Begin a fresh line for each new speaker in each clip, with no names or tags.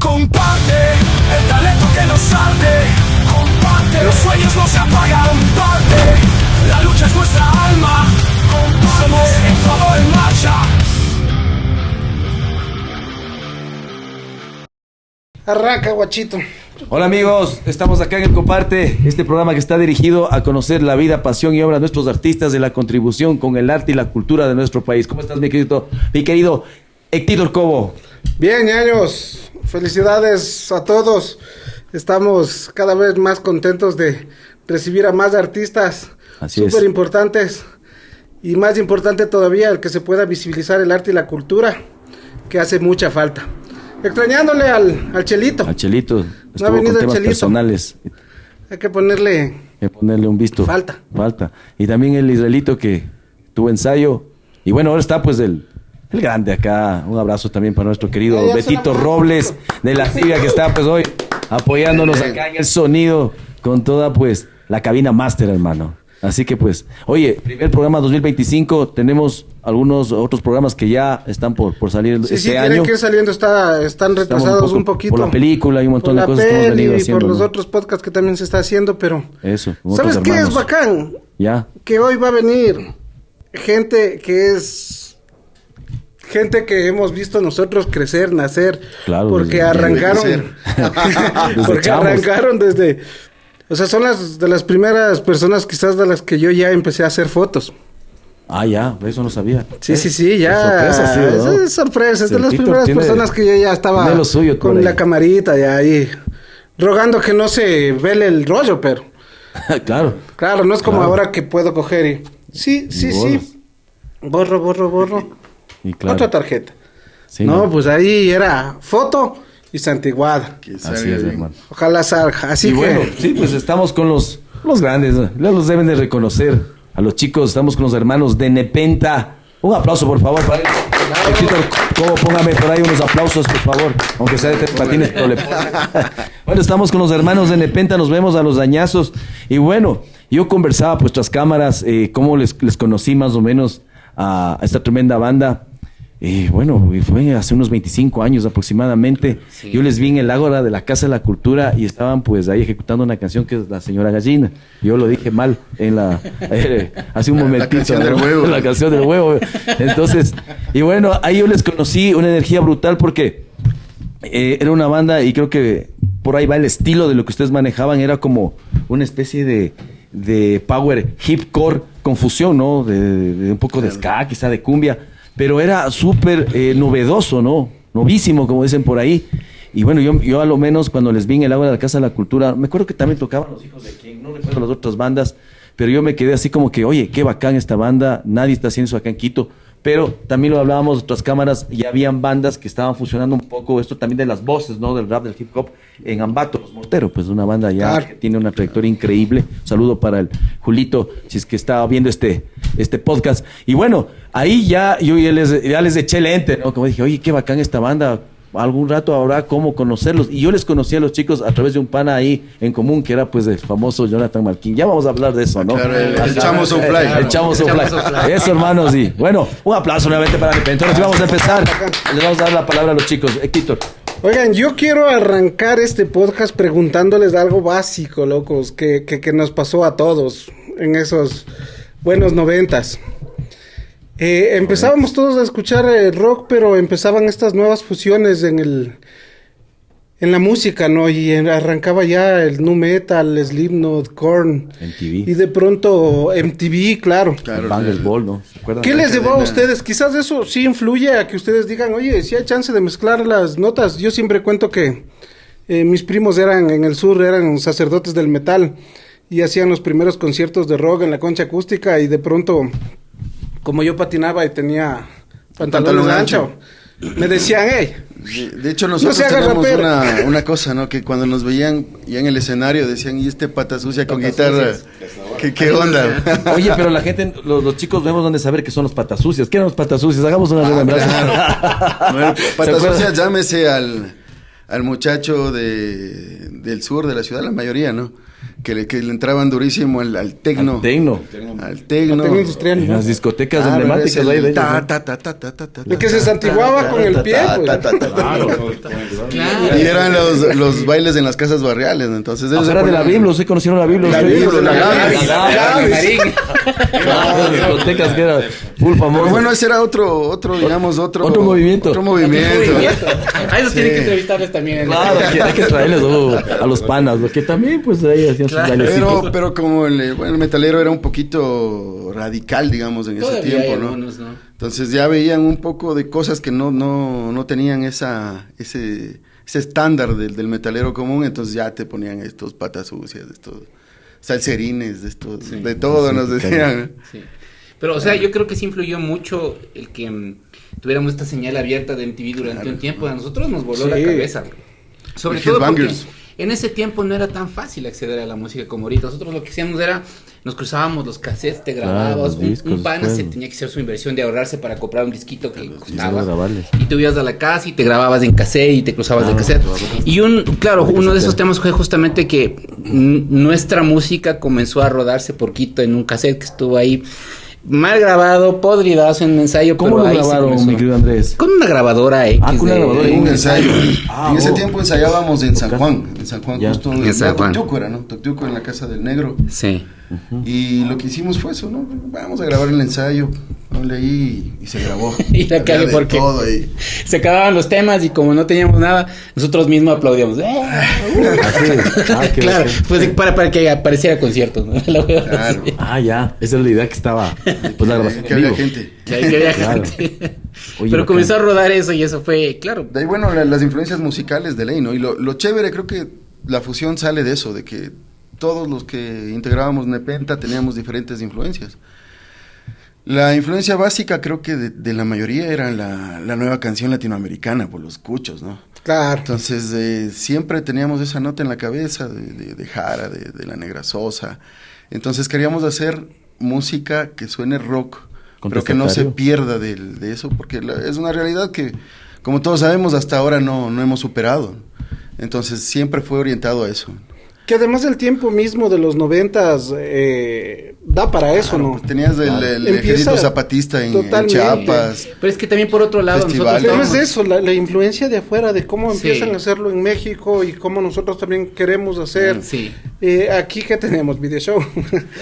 Comparte el talento que nos arde. Comparte, los sueños no se apagan. Comparte, la lucha es nuestra alma. Comparte, somos Ecuador en marcha.
Arranca, guachito.
Hola amigos, estamos acá en el Comparte, este programa que está dirigido a conocer la vida, pasión y obra de nuestros artistas, de la contribución con el arte y la cultura de nuestro país. ¿Cómo estás, mi querido Héctor Cobo?
Bien, ñaños, felicidades a todos. Estamos cada vez más contentos de recibir a más artistas súper importantes. Y más importante todavía, el que se pueda visibilizar el arte y la cultura, que hace mucha falta. Extrañándole al Chelito.
Al Chelito,
no ha venido
con temas
el Chelito.
Personales.
Hay que ponerle
un visto.
Falta.
Y también el Israelito que tuvo ensayo. Y bueno, ahora está pues el grande acá. Un abrazo también para nuestro querido Betito Robles de la Siga, que está pues hoy apoyándonos acá en el sonido con toda pues la cabina máster, hermano. Así que pues, oye, primer programa 2025, tenemos algunos otros programas que ya están por salir este año.
Tienen que ir saliendo, están retrasados un poquito.
Por la película y un montón de cosas que hemos venido haciendo.
Y por los otros podcasts que también se está haciendo, pero...
Eso.
¿Sabes qué es bacán?
Ya.
Que hoy va a venir gente que hemos visto nosotros crecer, nacer,
claro,
porque arrancaron desde... O sea, son de las primeras personas quizás de las que yo ya empecé a hacer fotos.
Ah, ya, eso no sabía.
Sí, ya. Es sorpresa, es de las primeras personas que yo ya estaba con la camarita ya ahí, rogando que no se vele el rollo, pero...
Claro,
no es como ahora que puedo coger y... Sí. Borro.
Y claro.
Otra tarjeta.
Sí,
no, pues ahí era foto y santiguada.
Así es, hermano.
Ojalá salga. Así que...
bueno, sí, pues estamos con los grandes, ¿no? Los deben de reconocer. A los chicos, estamos con los hermanos de Nepenta. Un aplauso, por favor, para ellos. ¿Cómo? Póngame por ahí unos aplausos, por favor. Aunque sea de tres patines, pero le pongo. Bueno, estamos con los hermanos de Nepenta, nos vemos a los dañazos. Y bueno, yo conversaba pues tras cámaras, cómo les conocí más o menos a esta tremenda banda. Bueno, fue hace unos 25 años aproximadamente. Sí. Yo les vi en el Ágora de la Casa de la Cultura y estaban pues ahí ejecutando una canción que es La Señora Gallina. Yo lo dije mal en hace un momentito.
La canción del huevo.
La canción del huevo. Entonces, y bueno, ahí yo les conocí una energía brutal porque era una banda y creo que por ahí va el estilo de lo que ustedes manejaban. Era como una especie de power hip core con fusión, ¿no? De un poco de ska, quizá de cumbia. Pero era súper novedoso, ¿no? Novísimo, como dicen por ahí. Y bueno, yo a lo menos cuando les vi en el Ágora de la Casa de la Cultura, me acuerdo que también tocaban Los Hijos de Quién, no recuerdo las otras bandas, pero yo me quedé así como que, oye, qué bacán esta banda, nadie está haciendo eso acá en Quito. Pero también lo hablábamos de otras cámaras, ya habían bandas que estaban fusionando un poco esto también de las voces, ¿no? Del rap, del hip hop, en Ambato, Los Morteros, pues una banda ya que tiene una trayectoria increíble. Un saludo para el Julito, si es que está viendo este podcast. Y bueno, ahí ya les eché lente, ¿no? Como dije, oye, qué bacán esta banda. Algún rato habrá cómo conocerlos. Y yo les conocí a los chicos a través de un pana ahí en común, que era pues el famoso Jonathan Marquín. Ya vamos a hablar de eso, ¿no?
Claro, el Chamo Soulfly.
El Chamo Soulfly. Eso, hermanos, sí. Bueno, un aplauso nuevamente para mi entonces vamos a empezar. Les vamos a dar la palabra a los chicos. Héctor.
Oigan, yo quiero arrancar este podcast preguntándoles algo básico, locos, que nos pasó a todos en esos buenos 90s. Empezábamos todos a escuchar rock, pero empezaban estas nuevas fusiones en la música, ¿no? Y arrancaba ya el nu metal, Slipknot, Korn.
MTV.
Y de pronto MTV, claro.
Ball, ¿no?
¿Qué les llevó a ustedes? Quizás eso sí influye a que ustedes digan, oye, si hay chance de mezclar las notas. Yo siempre cuento que mis primos en el sur, eran sacerdotes del metal y hacían los primeros conciertos de rock en la Concha Acústica y de pronto... Como yo patinaba y tenía pantalón ancho, me decían, hey.
De hecho, nosotros teníamos una cosa, ¿no? Que cuando nos veían ya en el escenario decían, ¿y este pata sucia con guitarra? ¿Qué onda?
Oye, pero la gente, los chicos debemos donde saber que son los patas sucias. ¿Qué eran los patas sucias? Hagamos una remembranza.
Bueno, patas sucias, llámese al muchacho del sur de la ciudad, la mayoría, ¿no? que le entraban durísimo al tecno.
Al tecno.
Al tecno.
Al tecno industrial.
En las discotecas
Claro,
emblemáticas
es
ahí
el
de ellos,
ta,
¿no?
ta, ta, ta, ta, ta, ta,
El que se santiguaba con el pie, pues.
Claro.
Y eran los bailes en las casas barriales, ¿no? Entonces ellos
Afuera
se
de la
ponían-
Biblia, ¿usted conocieron la Biblia?
La
ustedes?
Biblia, la Gavis.
Claro, discotecas que era full famoso.
Pero bueno, ese era otro
movimiento.
Otro movimiento.
A esos tienen que
Sí.
entrevistarles también.
Claro, hay que traerles a los panas, ¿no? Que también pues ahí hacían sus bailecitos.
Pero como el metalero era un poquito radical, digamos, en ese
Todavía
tiempo,
hay
¿no?
algunos, ¿no?
Entonces ya veían un poco de cosas que no tenían ese estándar del metalero común, entonces ya te ponían estos patas sucias, estos salserines,
Sí.
de todo
Sí,
nos decían.
Sí. Pero, o sea, yo creo que sí influyó mucho el que tuviéramos esta señal abierta de MTV durante un tiempo. A nosotros nos voló la
Sí.
cabeza. Sobre
El
todo porque
Headbangers.
en ese tiempo no era tan fácil acceder a la música como ahorita. Nosotros lo que hacíamos era, nos cruzábamos los cassettes, te grababas,
los discos,
un pana
después.
se tenía que hacer su inversión de ahorrarse para comprar un disquito que costaba.
grabarles.
Y tú ibas a la casa y te grababas en cassette y te cruzabas de cassette. Y uno de esos temas fue justamente que nuestra música comenzó a rodarse por Quito en un cassette que estuvo ahí mal grabado, podridazo en un ensayo.
¿Cómo
pero
lo
ahí se
grabaron,
comenzó.
mi querido Andrés?
Con una grabadora X.
con una grabadora
En un
un
ensayo. En ese
oh.
tiempo ensayábamos en San Juan,
Ya.
justo
En San Juan.
Toctiuco era, ¿no? Toctiuco en la casa del negro.
Sí.
Y lo que hicimos fue eso, ¿no? Vamos a grabar el ensayo, ponle ahí y se grabó.
Y la
Había
cagué
de
porque
todo ahí.
se acababan los temas y como no teníamos nada, nosotros mismos aplaudíamos.
Qué
Claro,
bacán.
pues para que apareciera conciertos, ¿no? La hueva
Claro.
así.
Ya, esa era la idea que estaba. Pues la grabación
Que
en
había
vivo.
gente.
Que ahí había
Claro.
gente.
Oye,
Pero
bacán.
comenzó a rodar eso y eso fue, claro.
De ahí, bueno, las influencias musicales de ley, ¿no? Y lo chévere, creo que la fusión sale de eso, de que todos los que integrábamos Nepenta teníamos diferentes influencias. La influencia básica creo que de la mayoría era la nueva canción latinoamericana por los cuchos, ¿no?
Claro.
Entonces siempre teníamos esa nota en la cabeza de Jara, de la Negra Sosa. Entonces queríamos hacer música que suene rock, pero que no se
Contestatario.
pierda de eso, porque es una realidad que, como todos sabemos, hasta ahora no hemos superado. Entonces siempre fue orientado a eso.
Que además el tiempo mismo de los 90s da para eso,
Claro,
¿no?
pues tenías el
Empieza
ejército zapatista en
totalmente.
Chiapas.
Pero es que también por otro lado
Festivales.
Pero
nosotros
es eso, la influencia de afuera, de cómo
Sí.
empiezan a hacerlo en México y cómo nosotros también queremos hacer.
Sí.
Aquí que tenemos video show.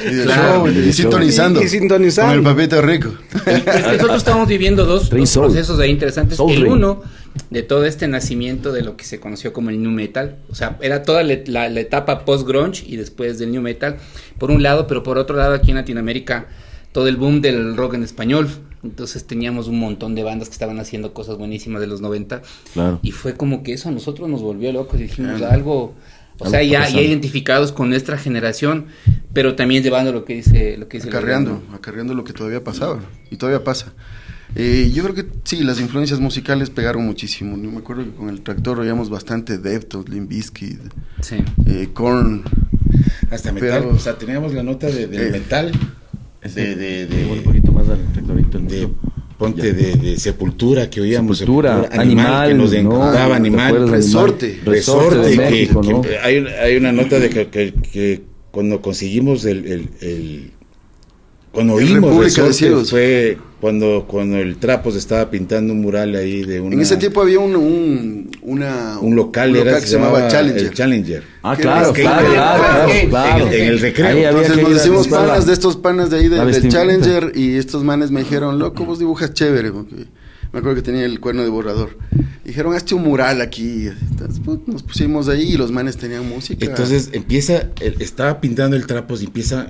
Video
Claro.
show, y sintonizando.
Y sintonizando.
Con el papito rico.
Nosotros estamos viviendo dos
Train Soul.
procesos ahí interesantes.
Soul
El
Train.
uno, de todo este nacimiento de lo que se conoció como el nu metal. O sea, era toda la etapa post-grunge y después del new metal, por un lado, pero por otro lado aquí en Latinoamérica, todo el boom del rock en español. Entonces teníamos un montón de bandas que estaban haciendo cosas buenísimas de los 90.
Claro.
Y fue como que eso a nosotros nos volvió locos y dijimos
Claro.
algo... O sea,
Algo
ya
pasando.
identificados con nuestra generación, pero también llevando lo que dice el
Acarreando lo que todavía pasaba y todavía pasa. Yo creo que sí, las influencias musicales pegaron muchísimo. Yo me acuerdo que con el Tractor oíamos bastante Deftones, Limp Bizkit,
Sí.
Korn.
Hasta metal,
Pero-
o sea, teníamos la nota del metal,
Igual un poquito más al rectorito.
de ponte de Sepultura que oíamos,
Sepultura,
que
Animal,
nos
¿no?
encantaba,
¿Te
Animal,
acuerdas de
Resorte.
Resorte,
de
que-
México,
que
¿no?
hay una nota de que cuando conseguimos cuando oímos
República de
Resorte
Ciegos.
fue cuando el Trapos estaba pintando un mural ahí de una,
En ese tiempo había un
local
que se llamaba Challenger.
el Challenger.
Ah,
Que
claro,
es que-
claro.
En el recreo.
Ahí había
Entonces
que
nos
ir a
hicimos
buscar
panas de estos panas de ahí
la
del
vestimenta.
Challenger y estos manes me dijeron, loco, vos dibujas chévere, porque me acuerdo que tenía el cuerno de borrador. Dijeron, hazte un mural aquí. Entonces, pues, nos pusimos ahí y los manes tenían música.
Entonces estaba pintando el Trapos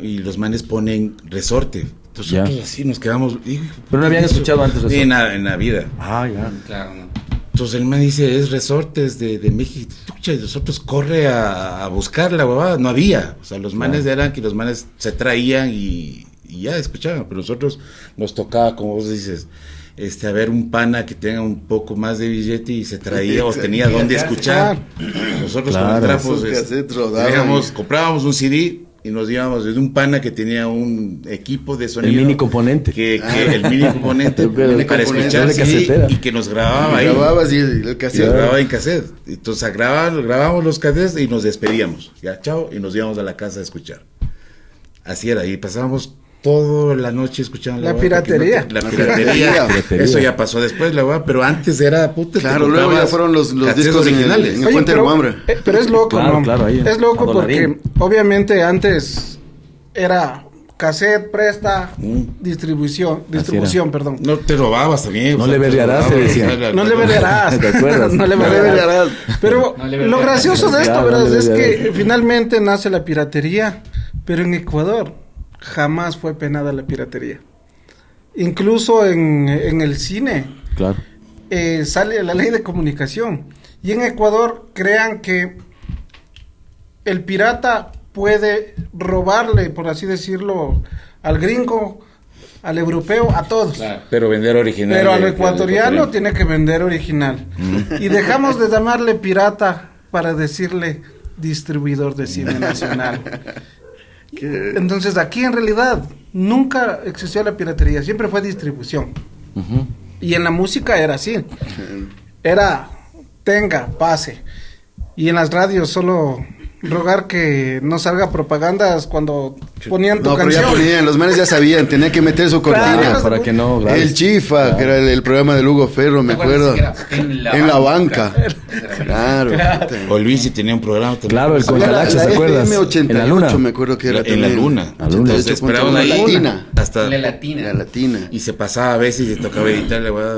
y los manes ponen Resorte. Entonces
Ya.
nosotros así nos quedamos.
Pero no habían escuchado antes Resorte.
En la vida.
Ah, ya.
Claro, ¿no?
Entonces el man dice, es Resortes de México. Pucha, y nosotros corre a buscarla, huevada. No había. O sea, los manes eran que los manes se traían y ya escuchaban. Pero nosotros nos tocaba, como vos dices, a ver un pana que tenga un poco más de billete y se traía o tenía dónde escuchar. Nosotros
Claro.
con el Trapos
Esos cassettes rodaban.
comprábamos un CD, y nos íbamos desde un pana que tenía un equipo de sonido.
El mini componente.
El mini componente
Mini
para
componente,
escuchar,
doble
sí,
casetera.
y que nos grababa ahí.
Grababas y el
Y lo
cassette.
grababa en cassette. Entonces grabábamos los cassettes y nos despedíamos. Ya, chao, y nos íbamos a la casa a escuchar. Así era, y pasábamos toda la noche escuchando
La
hueá,
piratería.
porque la piratería.
Piratería.
Eso ya pasó después, la hueá, pero antes era puta.
Claro, luego ya fueron los discos
originales.
en el Puente del Wambra.
Pero es loco,
Claro,
¿no?
claro, ahí,
es loco
a
porque
dolarín.
obviamente antes era cassette, presta, distribución, perdón.
No te robabas también.
No
o sea,
le
te
verdearás,
robabas,
te decían.
o sea,
No le verás.
¿Te acuerdas?
No le
No le
verás.
verás.
Pero
No le
lo
verás.
gracioso de esto,
Claro,
¿verdad?
no le
Es que
verás.
finalmente nace la piratería, pero en Ecuador jamás fue penada la piratería. Incluso en el cine
Claro.
sale la ley de comunicación. Y en Ecuador crean que el pirata puede robarle, por así decirlo, al gringo, al europeo, a todos.
Claro.
Pero vender original.
Pero al
de-
ecuatoriano
de-
tiene que vender original. Y dejamos de llamarle pirata para decirle distribuidor de cine nacional. Entonces aquí en realidad nunca existió la piratería, siempre fue distribución.
Ujú.
Y en la música era así. Era tenga, pase. Y en las radios solo rogar que no salga propagandas cuando ponían tu
No, pero ya
canción.
ponían, los manes ya sabían, tenían que meter su cortina.
Claro,
Para que no. claro.
El Chifa, que era el programa del Hugo Ferro, me
¿Te acuerdas
acuerdo.
que era
En la banca. Claro.
O Luis tenía un programa también.
Claro, el
La-
Concalache,
la
¿se acuerdas?
FM 88
En la luna.
me acuerdo que era
En la
también.
luna.
La luna.
Entonces esperaban ahí.
Latina.
Hasta
La latina.
La latina.
y se pasaba a veces y tocaba editarle, weá,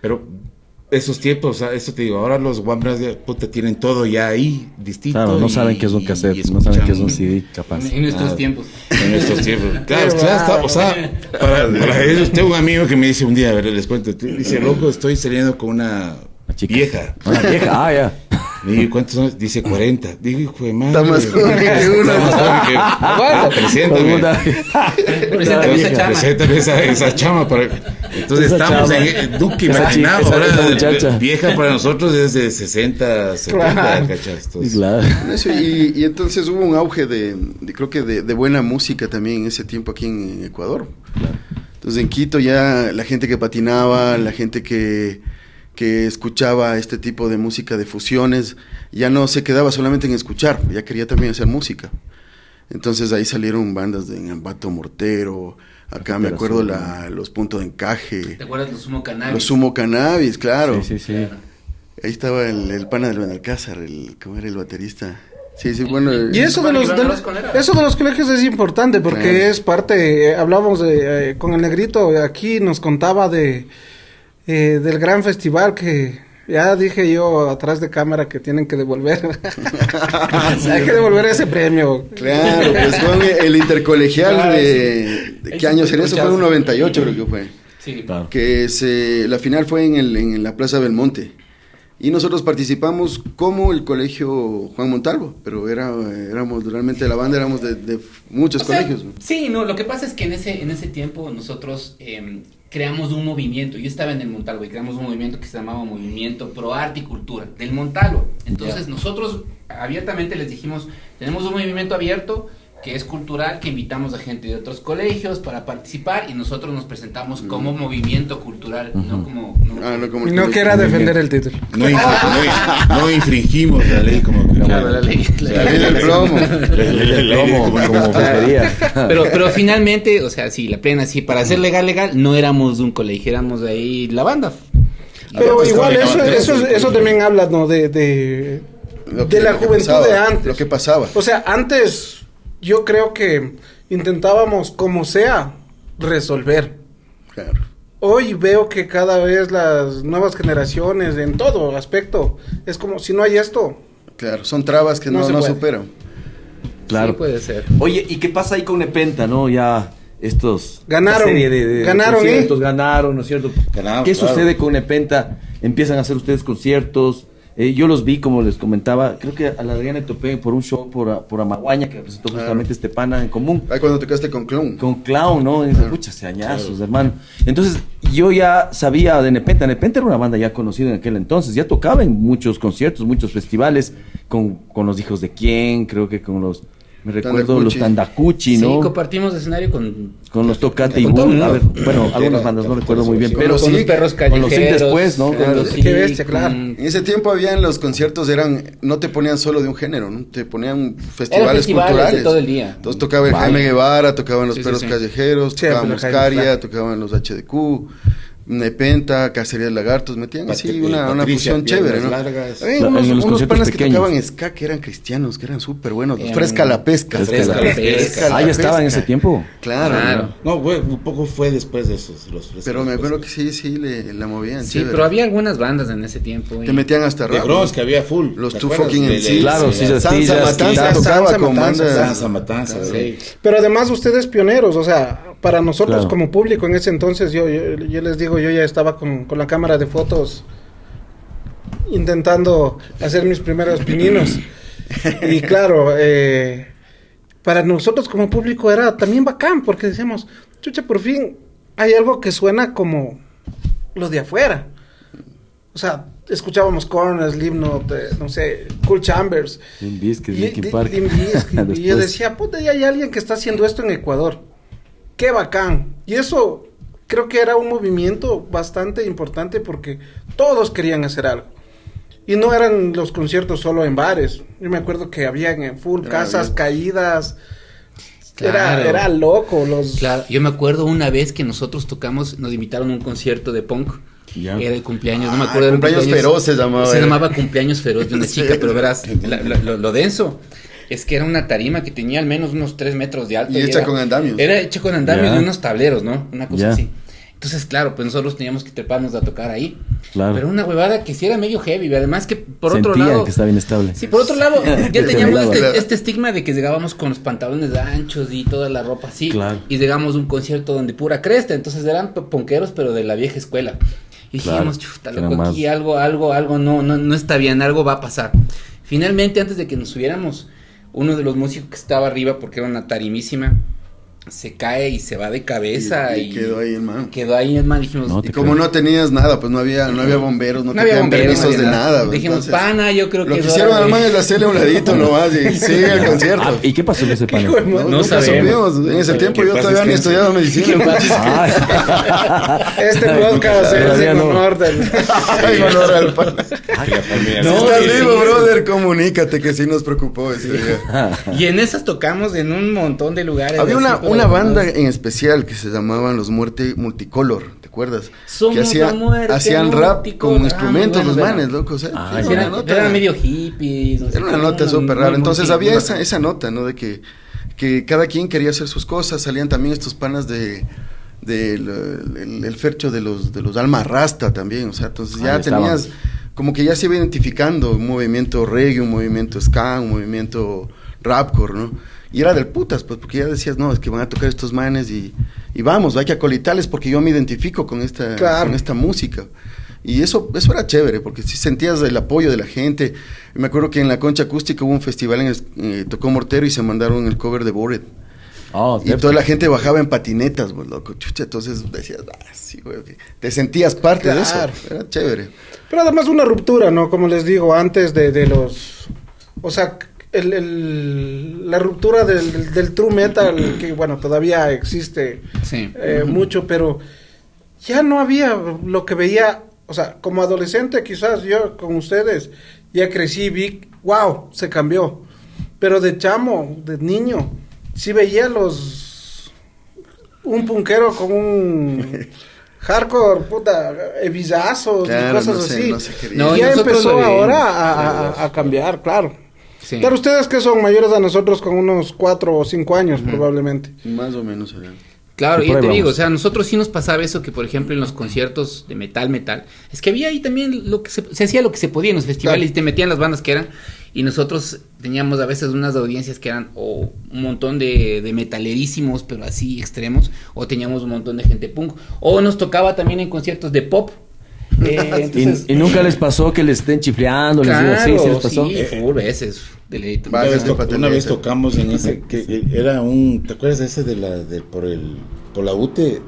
pero esos tiempos, o sea, eso te digo, ahora los Wambras de puta tienen todo ya ahí distinto.
Claro, no
y-
saben qué es un cassette,
y
no saben qué es un
escuchan
CD, capaz.
En nuestros
Ah.
tiempos.
En estos tiempos. Claro, o sea, para ellos, tengo un amigo que me dice un día, a ver, les cuento, dice, loco, estoy saliendo con una
Una chica.
vieja.
Una vieja, ya.
Digo, ¿cuántos años? Dice 40. Digo, hijo de madre.
Está más joven que uno.
Está más joven que-
Bueno.
Preséntame.
Preséntame esa chama.
Preséntame esa chama. Entonces
Esa
estamos
chama.
en Duque,
Esa
imaginamos.
chica,
Ahora,
esa muchacha.
vieja para nosotros es de 60, 70,
Claro.
¿cachas?
Sí,
Entonces,
claro.
Eso, y entonces hubo un auge creo que de buena música también en ese tiempo aquí en Ecuador. Entonces en Quito ya la gente que patinaba, la gente que escuchaba este tipo de música de fusiones, ya no se quedaba solamente en escuchar, ya quería también hacer música. Entonces ahí salieron bandas de Ambato Mortero, acá me acuerdo los Puntos de Encaje,
¿Te acuerdas de los Sumo Cannabis?
los Sumo Cannabis, claro.
Sí, sí, sí.
Ahí estaba el pana del Benalcázar, ¿cómo era el baterista? Sí, sí, bueno.
Y eso de los colegios es importante porque
Claro.
es parte, hablábamos con el negrito, aquí nos contaba del gran festival que ya dije yo atrás de cámara que tienen que devolver. Hay que devolver ese premio.
Claro, pues fue el intercolegial ¿de qué año sería? Eso fue en un 98 creo que fue.
Sí.
Claro.
Que la final fue en la Plaza Belmonte. Y nosotros participamos como el colegio Juan Montalvo, pero éramos realmente la banda, éramos de muchos
O sea,
colegios. ¿no?
Sí, no, lo que pasa es que en ese tiempo nosotros creamos un movimiento. Yo estaba en el Montalvo y creamos un movimiento que se llamaba Movimiento Pro Arte y Cultura del Montalvo. Entonces nosotros abiertamente les dijimos, tenemos un movimiento abierto que es cultural, que invitamos a gente de otros colegios para participar y nosotros nos presentamos como movimiento cultural, no como...
No como el
No
colegio.
quiera defender el título.
no infringimos la ley como
Claro, la ley.
La ley del plomo.
El plomo, como brujería.
Pero finalmente, o sea, sí, la plena, sí, para ser legal, no éramos un colegio, éramos de ahí la banda.
Pero
pues,
igual
también
eso también habla, ¿no? de
Lo que-
la
lo que
juventud
pasaba,
de antes.
Lo que pasaba.
O sea, antes yo creo que intentábamos, como sea, resolver.
Claro.
Hoy veo que cada vez las nuevas generaciones, en todo aspecto, es como si no hay esto.
Claro, son trabas que
No
no
se puede.
superan.
Claro.
Sí, puede ser.
Oye, ¿y qué pasa ahí con Nepenta, no? Ya estos...
Ganaron,
esta serie de
ganaron,
conciertos, ganaron, ¿no es cierto?
Ganaron,
¿Qué
claro.
sucede con Nepenta? Empiezan a hacer ustedes conciertos. Yo los vi, como les comentaba, creo que a la Adriana le topé por un show por Amaguaña, que presentó justamente este pana en común.
Ahí cuando te quedaste con Clown.
Con Clown, ¿no? Y dice, pucha, hace añazos, hermano. Entonces, yo ya sabía de Nepenta. Nepenta era una banda ya conocida en aquel entonces. Ya tocaba en muchos conciertos, muchos festivales, con los Hijos de Quién, creo que con los Me recuerdo los Tandacuchi, ¿no?
Sí, compartimos escenario con
Con los Tocate y
Con todo,
Boom.
¿no?
A ver, bueno, algunas bandas no recuerdo muy bien,
Con
pero
los
con los
Sig,
perros
con
callejeros.
los Sig después, ¿no?
Con los
Qué
Sig,
bestia, claro.
En ese tiempo habían los conciertos, no te ponían solo de un género, ¿no? Te ponían festivales
festivales
culturales.
de todo el día.
Entonces tocaba el
Vale.
Jaime Guevara, tocaban los
Sí, sí,
Perros
sí.
Callejeros,
Sí,
tocaban
pero Jaime,
Moscaria,
claro.
tocaban los HDQ, Nepenta, Cacería de Lagartos, metían así una
Patricia,
fusión
piernas
chévere, ¿no?
largas.
Había
Claro,
unos,
en los
unos
conciertos
panas que
pequeños.
tocaban ska, que eran cristianos, que eran súper buenos, los
Eran-
Fresca la Pesca.
Fresca la
Pesca.
Ah, ya estaba en ese tiempo.
Claro,
Claro.
No, güey, un poco fue después de esos.
pero me acuerdo que sí, la movían.
Sí,
chévere.
pero había algunas bandas en ese tiempo.
Te metían hasta
De
rap.
Bronx, que había full.
Los
¿te
Two
acuerdas?
Fucking MCs.
Claro, sí,
Sansa
Astillas,
Matanza
Sansa
tocaba con
Matanza,
bandas.
Sansa Matanza, sí.
Pero además ustedes pioneros, o sea, para nosotros
Claro.
como público en ese entonces, yo les digo, yo ya estaba con la cámara de fotos intentando hacer mis primeros pininos. Y claro, para nosotros como público era también bacán, porque decíamos, chucha, por fin hay algo que suena como lo de afuera. O sea, escuchábamos Korn, Slipknot, no sé, Cool Chambers.
Limp Bizkit,
Y-
Linkin Park.
Limp Bizkit, y yo
Después.
decía, puta, ya hay alguien que está haciendo esto en Ecuador. Qué bacán. Y eso creo que era un movimiento bastante importante porque todos querían hacer algo. Y no eran los conciertos solo en bares. Yo me acuerdo que habían en full
Era
casas
bien.
caídas.
Claro.
Era loco.
Claro, yo me acuerdo una vez que nosotros tocamos, nos invitaron a un concierto de punk.
Ya.
Era el cumpleaños, no me acuerdo. Era un
Cumpleaños Feroz se llamaba.
Se llamaba Cumpleaños Feroz de una
Sí.
chica, pero verás, lo denso es que era una tarima que tenía al menos unos 3 metros de alto.
Y hecha
era-
con andamios.
Era hecha con andamios
Ya.
y unos tableros, ¿no? Una cosa
Ya.
así. Entonces, claro, pues nosotros teníamos que treparnos a tocar ahí.
Claro.
Pero una huevada que sí era medio heavy, y además que por otro
Sentían
lado...
que estaba inestable.
Sí, por otro lado, ya
Te
teníamos
temblaba.
este estigma de que llegábamos con los pantalones anchos y toda la ropa así.
Claro.
Y llegamos a un concierto donde pura cresta, entonces eran ponqueros, pero de la vieja escuela. Y dijimos,
Claro,
chuta,
que
loco,
eran
aquí
más-
algo no está bien, algo va a pasar. Finalmente, antes de que nos subiéramos, uno de los músicos que estaba arriba, porque era una tarimísima, se cae y se va de cabeza y
quedó ahí, hermano.
Quedó ahí, hermano, dijimos,
No
Y
te
como
creo.
no tenías nada, pues no había bomberos, no te
había
pedían
bomberos,
permisos
no había
de nada. pues,
Dijimos,
entonces,
pana, yo creo
Lo
que
que
es
hicieron
hora de-
además es hacerle a un ladito nomás y sigue el concierto.
Ah, ¿y qué pasó en ese panel?
No,
no
nunca
sabemos.
supimos. En ese tiempo
¿Qué
yo
pasa
todavía
es
ni
que-
estudiaba medicina.
Ah,
Este podcast es
Todavía
en
no.
honor del...
Ay, honor al pan.
Que la familia
No,
Si
se-
estás
sí,
vivo,
sí.
brother, comunícate que sí nos preocupó ese día.
Y en esas tocamos en un montón de lugares.
Había
así,
una
pero
banda
además-
en especial que se llamaban Los Muerte Multicolor, ¿te acuerdas?
Somos
que
la muerte
hacían rap
multicolor.
con instrumentos
Ah, muy
los
bueno,
manes, loco. O sea,
Ah,
era
ya.
una
Eran,
nota,
eran medio hippies. no sé
era una
qué,
nota súper rara.
muy
Entonces
muy
había
muy
esa,
bacán.
esa nota, ¿no? De que cada quien quería hacer sus cosas. Salían también estos panas el fercho de los Alma Rasta también. O sea, entonces
Ah,
ya
ya estaban.
tenías, como que ya se iba identificando un movimiento reggae, un movimiento ska, un movimiento rapcore, ¿no? Y era del putas, pues, porque ya decías, no, es que van a tocar estos manes y vamos, hay que acolitarles porque yo me identifico con esta,
Claro.
con esta música. Y eso era chévere, porque si sentías el apoyo de la gente. Me acuerdo que en la Concha Acústica hubo un festival, tocó Mortero y se mandaron el cover de Bored.
Oh,
Y toda la gente bajaba en patinetas, pues, loco, chucha, entonces decías, sí, güey, ok. Te sentías parte de eso,
Claro.
era chévere.
Pero además una ruptura, ¿no? Como les digo, antes de los... O sea, la ruptura del true metal, que bueno, todavía existe
Sí.
mucho, pero ya no había lo que veía, o sea, como adolescente quizás yo con ustedes ya crecí, vi, wow, se cambió. Pero de chamo, de niño, sí veía un punquero con un... hardcore, puta, evizazos
Claro,
y cosas
no sé,
así.
no se quería.
No,
y
y
ya
nosotros
empezó
lo veíamos.
ahora a cambiar, claro.
Sí.
Pero ustedes que son mayores a nosotros con unos 4 o 5 años probablemente.
Más o menos era.
Claro,
Sí,
yo
por
te
ahí
digo,
vamos.
o sea, a nosotros sí nos pasaba eso que, por ejemplo, en los conciertos de metal, es que había ahí también lo que se hacía lo que se podía en los festivales
Claro.
y te metían las bandas que eran, y nosotros teníamos a veces unas audiencias que eran o un montón de metalerísimos, pero así extremos, o teníamos un montón de gente punk, o nos tocaba también en conciertos de pop. Entonces,
y nunca les pasó que les estén chifleando, les digo, sí, sí les pasó.
sí, full veces, de ley.
Una
Vale,
vez,
de papeleta.
una vez tocamos en ese que era ¿te acuerdas de ese por la UTE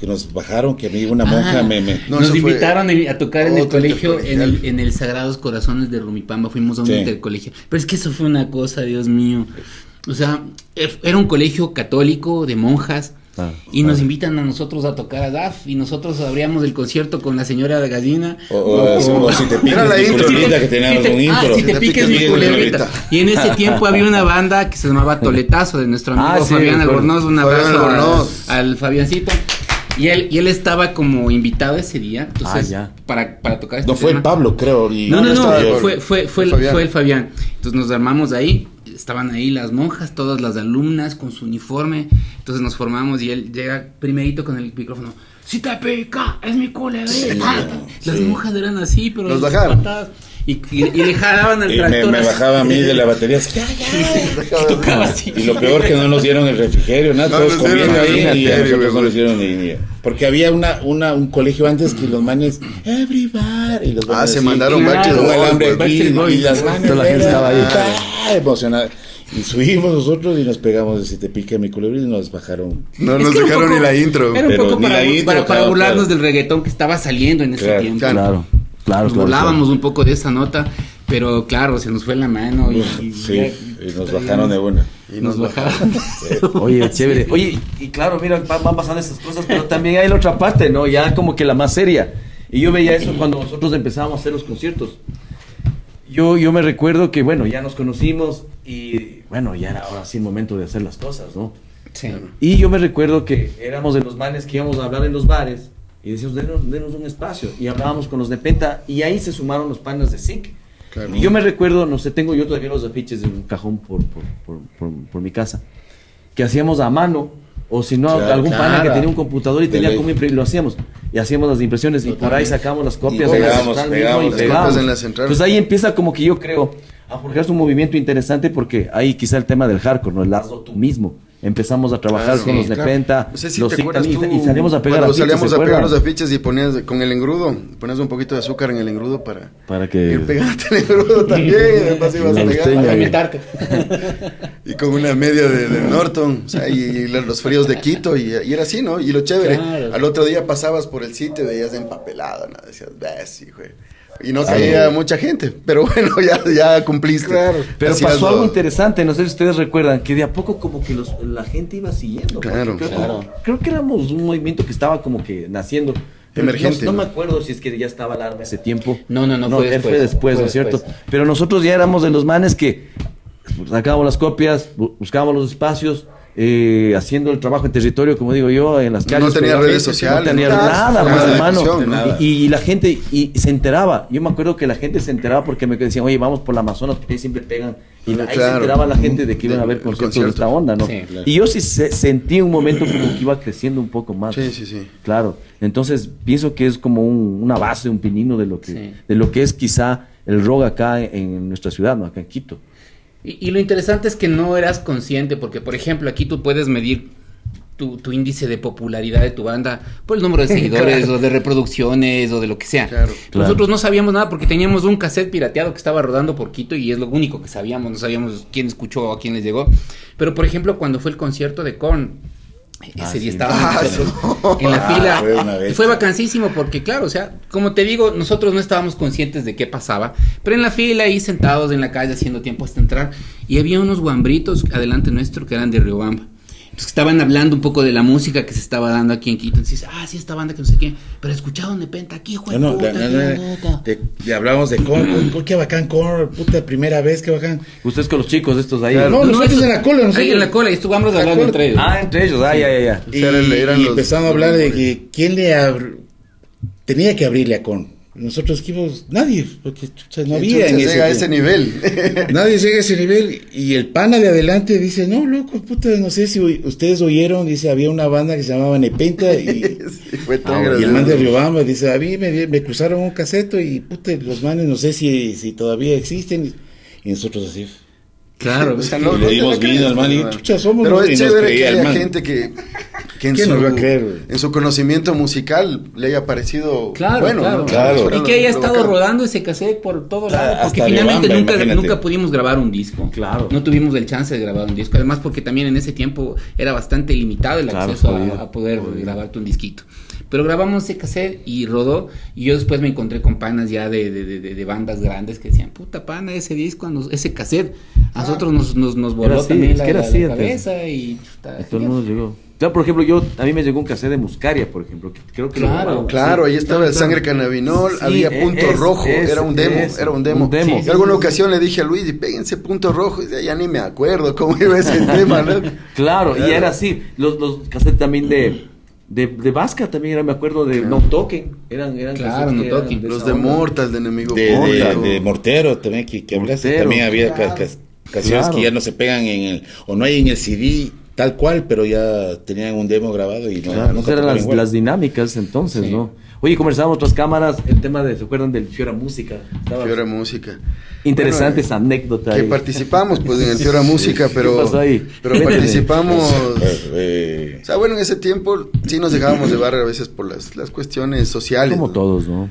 que nos bajaron, que a mí una monja me
No,
Nos
eso fue
invitaron a tocar en el
otro
colegio,
intercolegial.
en el Sagrados Corazones de Rumipamba, fuimos a un
Sí.
intercolegial. Pero es que eso fue una cosa, Dios mío. O sea, era un colegio católico de monjas. Y nos invitan a nosotros a tocar a DAF y nosotros abríamos el concierto con la señora de Gallina.
O si te piques
Era la
mi
intro.
culebrita, que teníamos un intro.
Si te piques mi culebrita. Y en ese tiempo había una banda que se llamaba Toletazo, de nuestro amigo
Sí,
Fabián
recuerdo.
Albornoz. Un
Fabián
abrazo
Albornoz.
al Fabiancito. Y él estaba como invitado ese día. Entonces,
ya.
para tocar este
No fue
tema.
el Pablo, creo.
No,
estaba yo.
fue el Fabián. Entonces nos armamos ahí, estaban ahí las monjas, todas las alumnas con su uniforme. Entonces nos formamos y él llega primerito con el micrófono. Si te pica, es mi culebrita. Las monjas eran así, pero
Nos bajaron.
patadas. Y le jalaban al
Y
tractor.
me
así.
bajaba a mí de la batería. Así,
Tocaba así.
y lo peor que no nos dieron el refrigerio, nada,
No
todos
nos dieron
comiendo
el
ahí y a
refrigerio,
nosotros no
güey.
nos dieron ni. Porque había un colegio antes que los manes, everybody. Y los manes
Se
así,
mandaron
Claro,
Backstreet
con
Boys,
el hambre
güey.
aquí,
Backstreet Boys.
y las manes.
Toda la gente estaba ahí.
Emocionada. Y subimos nosotros y nos pegamos de Si te pica mi culebrita y nos bajaron.
No
Es
nos
que era un
dejaron
poco-
ni la intro.
Era un
Pero
poco
ni la intro,
para
claro,
burlarnos
claro.
del reggaetón que estaba saliendo en ese
Claro,
tiempo.
claro.
Claro.
Nos burlábamos un poco de esa nota, pero claro, se nos fue la mano y
Sí, y nos bajaron de una.
Y
nos bajaron.
Oye, chévere. Oye, y claro, mira, van pasando esas cosas, pero también hay la otra parte, ¿no? Ya como que la más seria. Y yo veía eso cuando nosotros empezábamos a hacer los conciertos. Yo me recuerdo que, bueno, ya nos conocimos y, bueno, ya era ahora sí el momento de hacer las cosas, ¿no?
Sí.
Y yo me recuerdo que éramos de los manes que íbamos a hablar en los bares y decíamos, denos un espacio. Y hablábamos con los de Penta y ahí se sumaron los panas de Zinc.
Claro.
Y yo me recuerdo, no sé, tengo yo todavía los afiches en un cajón por mi casa, que hacíamos a mano, o si no,
Claro,
algún pana que
claro.
tenía un computador y
De
tenía
ley.
como lo hacíamos. Y hacíamos las impresiones y por ahí sacamos las copias
Y
de la
pegamos,
central
pegamos
mismo
las
y
copias
pegábamos.
en la central.
Entonces ahí empieza como que yo creo a forjarse un movimiento interesante porque ahí quizá el tema del hardcore, ¿no? El hazlo tú mismo. Empezamos a trabajar
Claro,
con los
claro.
Nepenta,
No sé si
los
te
Zinc
acuerdas
también,
tú,
y salimos a pegar
cuando
afiches,
salíamos
¿se
a pegar
acuerdan?
los afiches y ponías con el engrudo, ponías un poquito de azúcar en el engrudo para
que
ir pegándote el engrudo también, y después ibas
La
pegando.
costeña,
Alimentarte.
Y con una media de Norton, o sea, y los fríos de Quito, y era así, ¿no? Y lo chévere,
Claro.
al otro día pasabas por el sitio y veías empapelado, ¿no? Decías, ves, hijo. Y no caía mucha gente, pero bueno, ya cumpliste.
Claro.
Pero
Hacías
pasó
lo-
algo interesante, no sé si ustedes recuerdan, que de a poco como que la gente iba siguiendo.
Claro,
Creo,
claro.
creo que éramos un movimiento que estaba como que naciendo. Pero
Emergente,
No
¿no?
me acuerdo si es que ya estaba Alarma ese tiempo.
No, fue después.
Fue después, ¿no es
Fue
cierto?
después.
Pero nosotros ya éramos de los manes que sacábamos las copias, buscábamos los espacios, haciendo el trabajo en territorio, como digo yo, en las calles.
No tenía
con la
redes
gente,
sociales,
No tenía
no tenía
nada,
nada
pues,
de
hermano.
difusión,
nada.
Y la gente se enteraba. Yo me acuerdo que la gente se enteraba porque me decían, oye, vamos por la Amazonas, porque ahí siempre pegan. Y ahí se
Claro.
enteraba la gente de que iban a haber
El
conciertos de
concierto.
esta onda, ¿no?
Sí, claro.
Y yo sí sentí un momento como que iba creciendo un poco más.
Sí.
Claro. Entonces, pienso que es como una base, un pinino de lo que,
Sí.
de lo que es quizá el rock acá en nuestra ciudad, ¿no? Acá en Quito.
Y lo interesante es que no eras consciente, porque por ejemplo aquí tú puedes medir tu índice de popularidad de tu banda por el número de seguidores o de reproducciones o de lo que sea.
Claro.
Nosotros no sabíamos nada porque teníamos un cassette pirateado que estaba rodando por Quito y es lo único que sabíamos, no sabíamos quién escuchó o a quién les llegó. Pero por ejemplo cuando fue el concierto de Korn, ese día
sí.
estábamos en la fila.
fue una bestia.
Fue vacancísimo porque claro, o sea, como te digo, nosotros no estábamos conscientes de qué pasaba, pero en la fila ahí sentados en la calle haciendo tiempo hasta entrar y había unos guambritos adelante nuestro que eran de Riobamba. Entonces estaban hablando un poco de la música que se estaba dando aquí en Quito. Entonces, sí, esta banda que no sé qué, pero escuchaban de Penta aquí, juego.
Le hablamos de Korn, qué bacán Korn, puta, primera vez, qué bacán.
Ustedes con los chicos estos ahí.
No, nosotros en la cola, nosotros.
Ahí en la cola y estuvimos hablando entre ellos.
Entre ellos, ya.
Y,
Eran
y
los-
empezamos a hablar de que quién tenía que abrirle a Korn. Nosotros dijimos, nadie, porque chucha, no había en
llega a
ese
ese nivel.
Nadie llega a ese nivel. Y el pana de adelante dice, no, loco, puta, no sé si ustedes oyeron, dice, había una banda que se llamaba Nepenta y,
Sí, fue tan
y el
gracioso.
man de Riobamba dice, a mí me cruzaron un caseto y puta, los manes no sé si todavía existen. Y nosotros así.
Claro,
O sea,
Y le dimos
te
vino al man y,
crees,
chucha, somos
Pero
los- y
es
nos
chévere que
creía el
haya
man.
gente que en
¿Quién nos va a creer, güey?
en su conocimiento musical le haya parecido
Claro,
bueno,
claro,
¿no?
claro.
Fuera
Y que haya
lo
estado
bacán.
rodando ese cassette por todo lado,
Hasta
porque finalmente
Riobamba, imagínate.
nunca pudimos grabar un disco.
Claro.
No tuvimos el chance de grabar un disco, además porque también en ese tiempo era bastante limitado el
Claro,
acceso
jodido,
a poder grabarte un disquito. Pero grabamos ese cassette y rodó, y yo después me encontré con panas ya de bandas grandes que decían, puta pana, ese disco, ese cassette, a nosotros nos voló
Era así,
también
es
la,
que era
la-
así
la
antes.
cabeza y puta,
A todo el mundo llegó. Claro, por ejemplo, a mí me llegó un cassette de Muscaria, por ejemplo, que creo que lo
Claro,
grabaron.
Claro, ahí estaba el
claro.
sangre cannabinol,
Sí,
había punto rojo, era un demo,
eso,
era un demo.
un demo.
Y
Sí,
alguna
sí,
ocasión le dije a Luis, y péguense punto rojo, y decía, ya ni me acuerdo cómo iba ese tema, ¿no?
Claro, y
Claro.
era así. Los cassettes también de Vasca también era, me acuerdo, de No Toquen. Eran
Claro,
cassettes
No
que eran
Toquen.
Los
esa
de
onda.
Mortal, de Enemigo
De
Público.
Mortero también que hablaste,
Mortero.
también había
Claro.
canciones
Claro.
que ya no se pegan o no hay en el CD tal cual, pero ya tenían un demo grabado y no,
Claro,
nunca
eran
tocaron igual.
las dinámicas entonces,
Sí.
¿no? Oye, conversábamos otras cámaras, el tema ¿se acuerdan del Fiora Música? Estaba
Fiora Música.
interesante
Bueno,
esa anécdota.
Que
ahí.
participamos pues en el Fiora Música, pero,
¿Qué pasó ahí?
pero
Cuénteme.
participamos.
Eh,
O sea, bueno, en ese tiempo sí nos dejábamos llevar a veces por las cuestiones sociales.
Como
¿no?
todos, ¿no?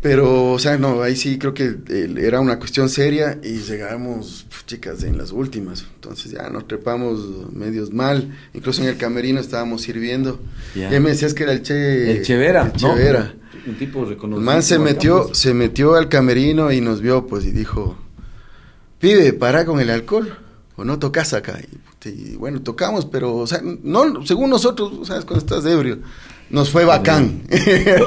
Pero, o sea, no, ahí sí creo que era una cuestión seria y llegábamos, chicas, en las últimas. Entonces ya nos trepamos medios mal. Incluso en el camerino estábamos sirviendo.
Ya.
Y ahí me decías que era el
Chevera,
el
¿no?
Chevera.
Un tipo reconocido.
El man se metió al camerino y nos vio, pues, y dijo, pibe, para con el alcohol, o no tocas acá. Y bueno, tocamos, pero, o sea, no, según nosotros, ¿sabes? Cuando estás ebrio, nos fue bacán.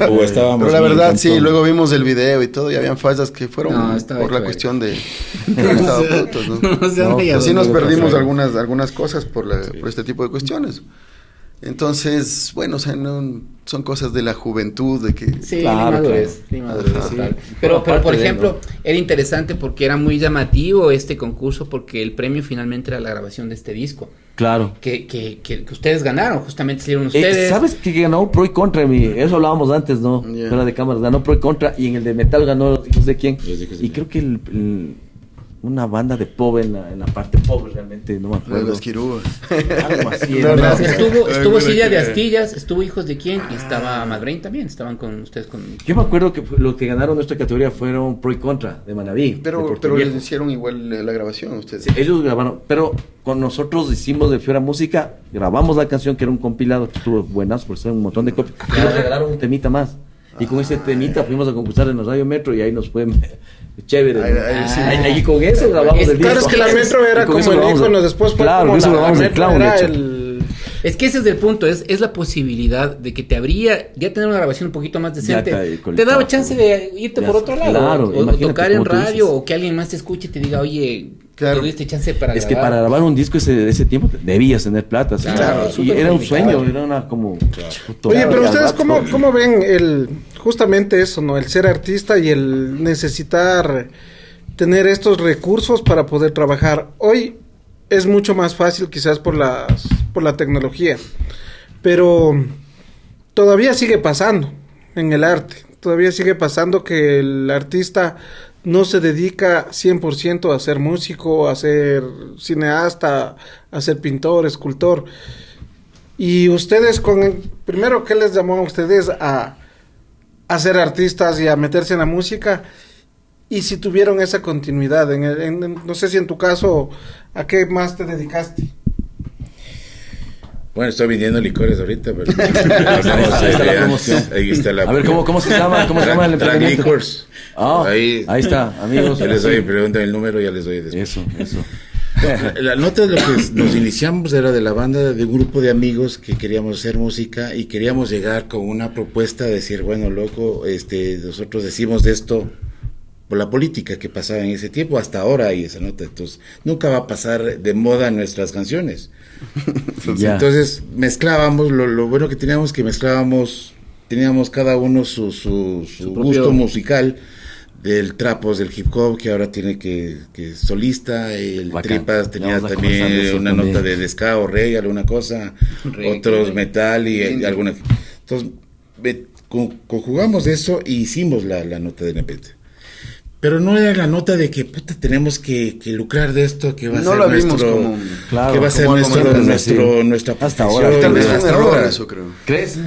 O estábamos
Pero la
bien
verdad, sí,
cantón.
luego vimos el video y todo, y habían fallas que fueron
No, estaba
por la
chévere.
cuestión de... que estaba putos, ¿no?
No sean
No,
rayas,
Pues sí nos
no,
perdimos
no,
algunas cosas por este tipo de cuestiones. Entonces, bueno, o sea, no, son cosas de la juventud, de que...
Sí,
Claro,
ni madurez, ni madurez,
Ajá.
claro.
Sí.
Pero
Aparte
por
de,
ejemplo,
¿no?
era interesante porque era muy llamativo este concurso porque el premio finalmente era la grabación de este disco.
Claro.
Que ustedes ganaron, justamente salieron ustedes.
¿Sabes que ganó Pro y Contra? Eso hablábamos antes, ¿no?
Yeah.
Fuera de cámaras. Ganó Pro y Contra y en el de Metal ganó los hijos de quién.
Los Hijos de
Y
Quién.
creo que una banda de pop en la parte pobre realmente, no me acuerdo.
Los Quirúa.
Algo así.
No,
era.
no.
Estuvo
Ay,
Silla de
bueno,
Astillas, estuvo Hijos de Quién y estaba Madbrain también, estaban con ustedes con...
Yo me acuerdo que lo que ganaron nuestra categoría fueron Pro y Contra de Manaví. de
Pero
Puerto
les
Viejo.
hicieron igual la grabación ustedes.
Sí, ellos grabaron, pero con nosotros hicimos de Fiora Música, grabamos la canción que era un compilado que estuvo buenazo, por ser un montón de copias. Y nos regalaron un temita más. Y con ese temita fuimos a concursar en la Radio Metro y ahí nos fue chévere.
Ahí sí.
Ahí con eso grabamos el disco.
Claro, es que la Metro era
Y con
como
eso
el
grabamos
ícono, después fue
claro,
como
eso
la
grabamos el
Metro
clown,
era
de hecho.
el...
Es que ese es el punto, es la posibilidad de que te habría, ya tener una grabación un poquito más decente,
Ya te-
te daba chance de irte
Ya,
por otro lado,
claro,
o
imagínate
tocar en
como tú
radio,
dices.
o que alguien más te escuche y te diga, oye,
Claro.
te doy este chance para
Es que
grabar.
para grabar un disco ese tiempo debías tener plata. ¿sí?
Claro,
y
súper
era un
complicado.
sueño, era una como...
Oye, pero
al
ustedes
rato.
cómo ven justamente eso, ¿no? El ser artista y el necesitar tener estos recursos para poder trabajar. Hoy es mucho más fácil quizás por la tecnología, pero todavía sigue pasando en el arte. Todavía sigue pasando que el artista no se dedica 100% a ser músico, a ser cineasta, a ser pintor, escultor. Y ustedes primero, ¿qué les llamó a ustedes a ser artistas y a meterse en la música? Y si tuvieron esa continuidad, no sé si en tu caso, ¿a qué más te dedicaste?
Bueno, estoy vendiendo licores ahorita, pero...
Ahí está la promoción.
Ahí está la
A ver, ¿cómo se llama? ¿Cómo se llama el
Drag
emprendimiento?
Liquors.
Ah, ahí está, amigos.
Ya les doy, preguntan el número, ya les doy después.
Eso.
La nota de lo que nos iniciamos era de la banda, de un grupo de amigos que queríamos hacer música y queríamos llegar con una propuesta de decir, bueno, loco, nosotros decimos de esto por la política que pasaba en ese tiempo, hasta ahora hay esa nota, entonces nunca va a pasar de moda nuestras canciones.
Ya.
Entonces mezclábamos, lo bueno que teníamos teníamos cada uno su
propio-
gusto musical, del trapos, del hip hop, que ahora tiene que solista, el
Bacán.
tripas tenía
Vamos a conversar de
también
eso
una
también.
nota de ska o reggae, alguna cosa,
Reggae,
otros
reggae.
metal y
Indie.
alguna. Entonces conjugamos eso y hicimos la nota de Nepente. Pero no era la nota de que puta, tenemos que lucrar de esto, que va a
No
ser
lo vimos
nuestro,
como...
Claro,
que va a ser
como algo más
nuestra
hasta
profesión,
ahora.
Tal vez fue un
hasta
error
ahora.
eso, creo.
¿Crees?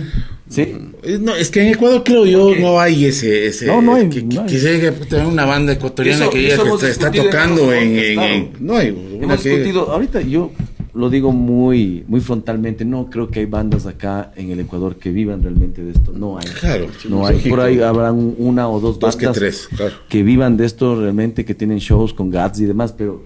Sí.
No, es que en Ecuador creo yo no hay ese
No hay,
que
no hay.
que se diga puta, una banda ecuatoriana
Eso-
que diga
eso
que
hemos
está
discutido en
tocando
otros
en,
podcasts,
en-
claro.
no hay una
Hemos
que-
discutido, ahorita yo lo digo muy frontalmente, no creo que hay bandas acá en el Ecuador que vivan realmente de esto, no hay.
Claro,
No hay, por ahí habrán una o dos
Dos que
bandas
tres, claro.
que vivan de esto realmente, que tienen shows con Gats y demás, pero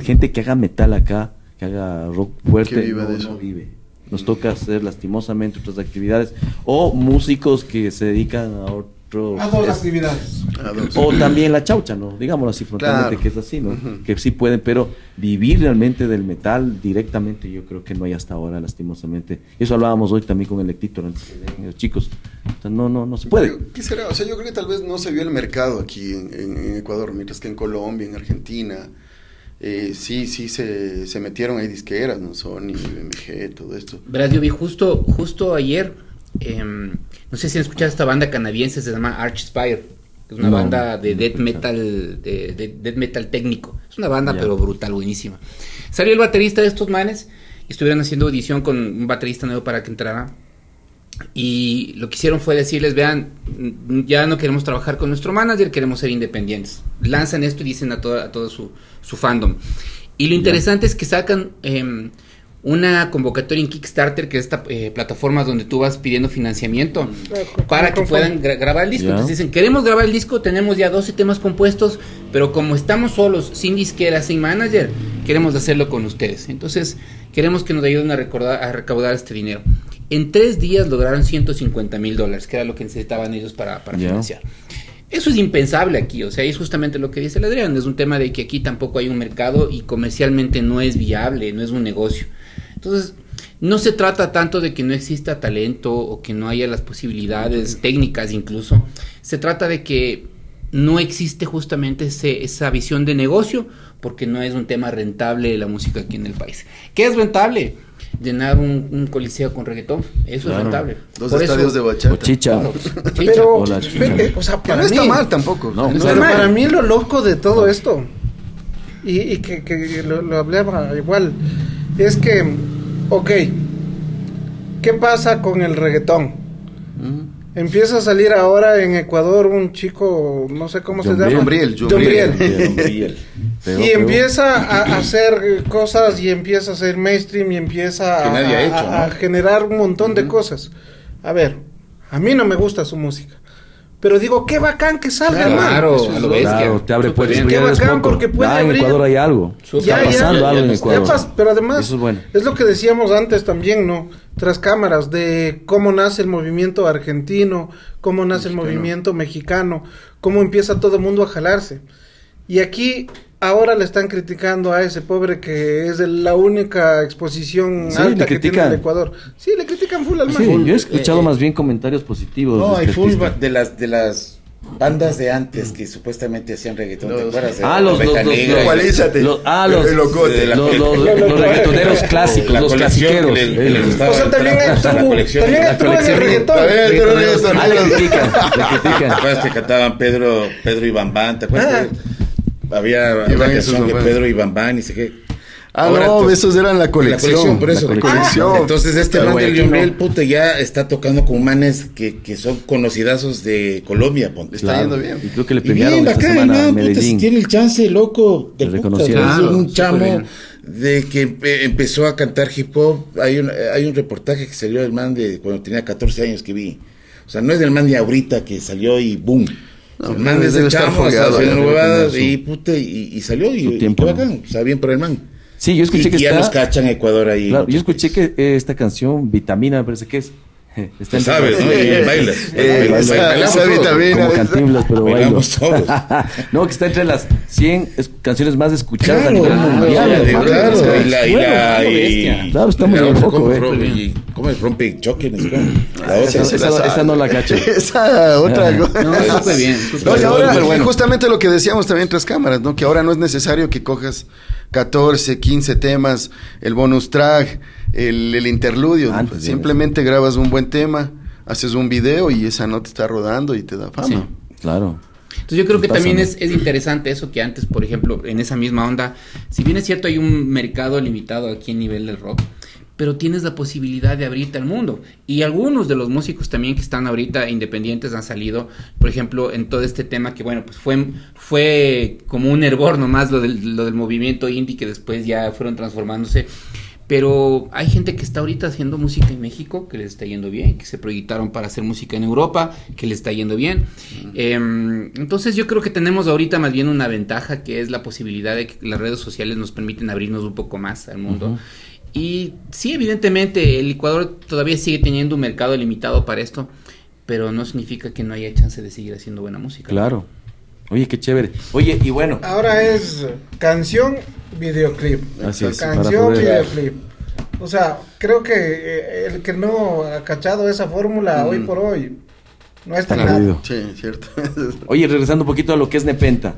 gente que haga metal acá, que haga rock fuerte,
Que viva
no,
de eso.
no vive. Nos toca hacer lastimosamente otras actividades o músicos que se dedican a otros...
A dos actividades.
A dos.
O también la chaucha, ¿no? Digámoslo así frontalmente,
Claro.
que es así, ¿no? Que sí pueden, pero vivir realmente del metal directamente, yo creo que no hay hasta ahora, lastimosamente. Eso hablábamos hoy también con el Lectítor, antes que vengan los chicos. O sea, no se puede.
¿Qué será? O sea, yo creo que tal vez no se vio el mercado aquí en Ecuador, mientras que en Colombia, en Argentina, sí se metieron ahí disqueras, ¿no? Sony, BMG, todo esto.
Verás, yo vi justo ayer, no sé si han escuchado esta banda canadiense, se llama Archspire, que es una
No,
banda de
no
death
he
metal, de death metal técnico. Es una banda
Ya.
pero brutal, buenísima. Salió el baterista de estos manes y estuvieron haciendo audición con un baterista nuevo para que entrara. Y lo que hicieron fue decirles, vean, ya no queremos trabajar con nuestro manager, queremos ser independientes. Lanzan esto y dicen a todo su fandom. Y lo interesante es que sacan una convocatoria en Kickstarter, que es esta plataforma donde tú vas pidiendo financiamiento para que puedan grabar el disco.
Ya.
Entonces dicen, queremos grabar el disco, tenemos ya 12 temas compuestos, pero como estamos solos, sin disquera, sin manager, queremos hacerlo con ustedes. Entonces queremos que nos ayuden a recaudar este dinero. En 3 días lograron $150,000, que era lo que necesitaban ellos para
Ya.
financiar. Eso es impensable aquí, o sea, es justamente lo que dice el Adrián, es un tema de que aquí tampoco hay un mercado y comercialmente no es viable, no es un negocio. Entonces, no se trata tanto de que no exista talento o que no haya las posibilidades técnicas incluso, se trata de que no existe justamente esa visión de negocio porque no es un tema rentable la música aquí en el país. ¿Qué es rentable? Llenar un coliseo con reggaetón, eso es rentable.
2
Por
estadios
eso-
de bachata.
O chicha.
Pero,
Hola, chicha.
o sea,
Que no
para
está
mí,
mal tampoco.
No,
está
pero
mal.
para mí lo loco de todo esto, y que lo hablaba igual, es que, ok, ¿qué pasa con el reggaetón? Empieza a salir ahora en Ecuador un chico, no sé cómo se llama.
Jombriel.
Pero-
Y empieza a hacer cosas y empieza a hacer mainstream y empieza
Que nadie ha hecho,
a
¿no?
generar un montón de cosas. A ver, a mí no me gusta su música, pero digo, qué bacán que salga,
Claro,
hermano.
a lo bestia.
Claro, te abre
Súper
puertas.
bien.
Qué
ya eres
bacán,
poco.
porque puede
Ya en
abrir-
Ecuador hay algo.
Súper.
Está pasando algo en Ecuador.
Pero además,
Eso es bueno.
es lo que decíamos antes también, ¿no? Tras cámaras, de cómo nace el movimiento argentino, cómo nace el movimiento mexicano, cómo empieza todo el mundo a jalarse. Y aquí ahora le están criticando a ese pobre que es la única exposición
Sí,
alta
le
que tiene
critican.
el Ecuador. Sí, le critican full al
Sí,
man.
yo he escuchado más bien comentarios positivos.
No,
de
hay
este
full
artista.
de las bandas de antes que supuestamente hacían reggaetón, ¿te acuerdas?
Los
Ecualízate.
los
El locote.
los reggaetoneros clásicos,
La
los
colección
clasiqueros.
que les gustaba.
O sea, también
La
estuvo,
colección.
también
la
estuvo en el
colección.
reggaetón.
Ah, le critican, le
¿Te
critican.
acuerdas que cantaban Pedro y Bambán? ¿Te acuerdas? Había una
Iván y
canción
sus
de
Bambán.
Pedro y Bambán y sé qué.
Ah,
Ahora,
no,
entonces,
esos eran la colección.
por eso.
La
colección.
Entonces este
Pero
man del
Guayaquil
Yombriel,
no.
puta, ya está tocando con manes que son conocidazos de Colombia, ponte.
Está yendo bien.
Y creo que le
Y bien,
premiaron esta
bacán,
semana a
man, puta, si
Medellín.
tiene el chance, loco, de
Le
puta,
reconocieron.
es
Claro,
un chamo
súper bien.
de que empezó a cantar hip hop. Hay un reportaje que salió del man de cuando tenía 14 años que vi. O sea, no es del man de ahorita que salió y boom.
No,
el man es
debe
de
estar
chamo,
fogueado,
está haciendo
debe
huevadas
tener su-
y puta, y salió
su
y
tiempo,
qué
¿no?
bacán, o sea, bien por el man.
Sí, yo escuché que
y ya
está.
nos cachan Ecuador ahí.
Claro, yo escuché que esta canción, Vitamina, me parece que es. Está
Tú sabes, ¿no? Y bailas.
Esa vitamina.
Como Cantinflas, pero bailo.
Bailamos todos.
No, que está entre las 100 canciones más escuchadas a
Claro,
nivel mundial.
claro,
hermano.
claro.
Es
Y la,
bueno,
y
Claro, estamos en el foco,
¿Cómo es rompe y choque? La
Esa,
otra.
esa no la cacho.
Esa otra.
Ajá.
cosa.
No, súper bien.
No, y ahora,
Súper bueno.
y justamente lo que decíamos también tras cámaras, ¿no? Que ahora no es necesario que cojas 14, 15 temas, el bonus track, el interludio. ¿no?
Antes de
Simplemente grabas un buen tema, haces un video y esa nota está rodando y te da fama.
Claro.
Entonces yo creo que
Pasa,
también
¿no?
es interesante eso que antes, por ejemplo, en esa misma onda, si bien es cierto hay un mercado limitado aquí en nivel del rock, pero tienes la posibilidad de abrirte al mundo. Y algunos de los músicos también que están ahorita independientes han salido, por ejemplo, en todo este tema que, bueno, pues fue como un hervor nomás lo del movimiento indie que después ya fueron transformándose. Pero hay gente que está ahorita haciendo música en México, que les está yendo bien, que se proyectaron para hacer música en Europa, que les está yendo bien. Entonces yo creo que tenemos ahorita más bien una ventaja, que es la posibilidad de que las redes sociales nos permiten abrirnos un poco más al mundo. Y sí, evidentemente el Ecuador todavía sigue teniendo un mercado limitado para esto, pero no significa que no haya chance de seguir haciendo buena música.
Claro. Oye, qué chévere. Oye, y bueno.
Ahora es canción, videoclip.
Así es, para
Canción,
poder-
videoclip. O sea, creo que el que no ha cachado esa fórmula hoy por hoy no está
Está perdido.
Sí, cierto.
Oye, regresando un poquito a lo que es Nepenta.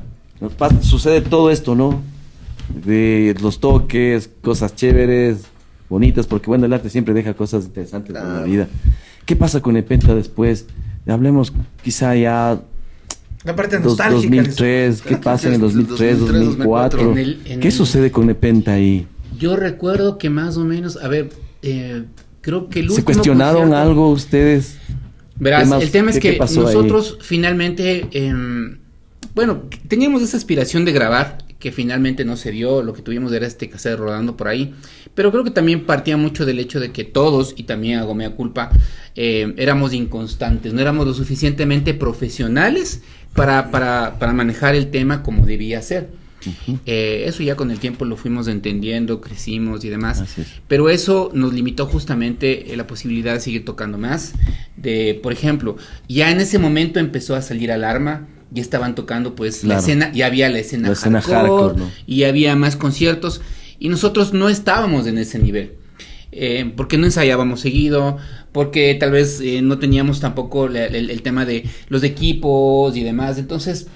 Sucede todo esto, ¿no? De los toques, cosas chéveres, bonitas, porque bueno, el arte siempre deja cosas interesantes en la vida. ¿Qué pasa con Nepenta después? Hablemos quizá ya
la parte nostálgica.
2003, ¿qué pasa en el 2003, 2004?
2004.
¿Qué sucede con Nepenta ahí?
Yo recuerdo que más o menos, a ver, creo que el
¿Se
último
cuestionaron
concierto-
algo ustedes?
Verás,
¿Qué más-
el tema es
qué
que
pasó ahí?
nosotros finalmente, bueno, teníamos esa aspiración de grabar, que finalmente no se dio, lo que tuvimos era este cassette rodando por ahí, pero creo que también partía mucho del hecho de que todos, y también hago mea culpa, éramos inconstantes, no éramos lo suficientemente profesionales para manejar el tema como debía ser. Eso ya con el tiempo lo fuimos entendiendo, crecimos y demás,
Así es.
pero eso nos limitó justamente la posibilidad de seguir tocando más. Por ejemplo, ya en ese momento empezó a salir Alarma, ya estaban tocando pues
Claro.
la escena, ya había la escena,
La escena hardcore, ¿no?
y había más conciertos y nosotros no estábamos en ese nivel. Porque no ensayábamos seguido, porque tal vez no teníamos tampoco el tema de los equipos y demás, entonces,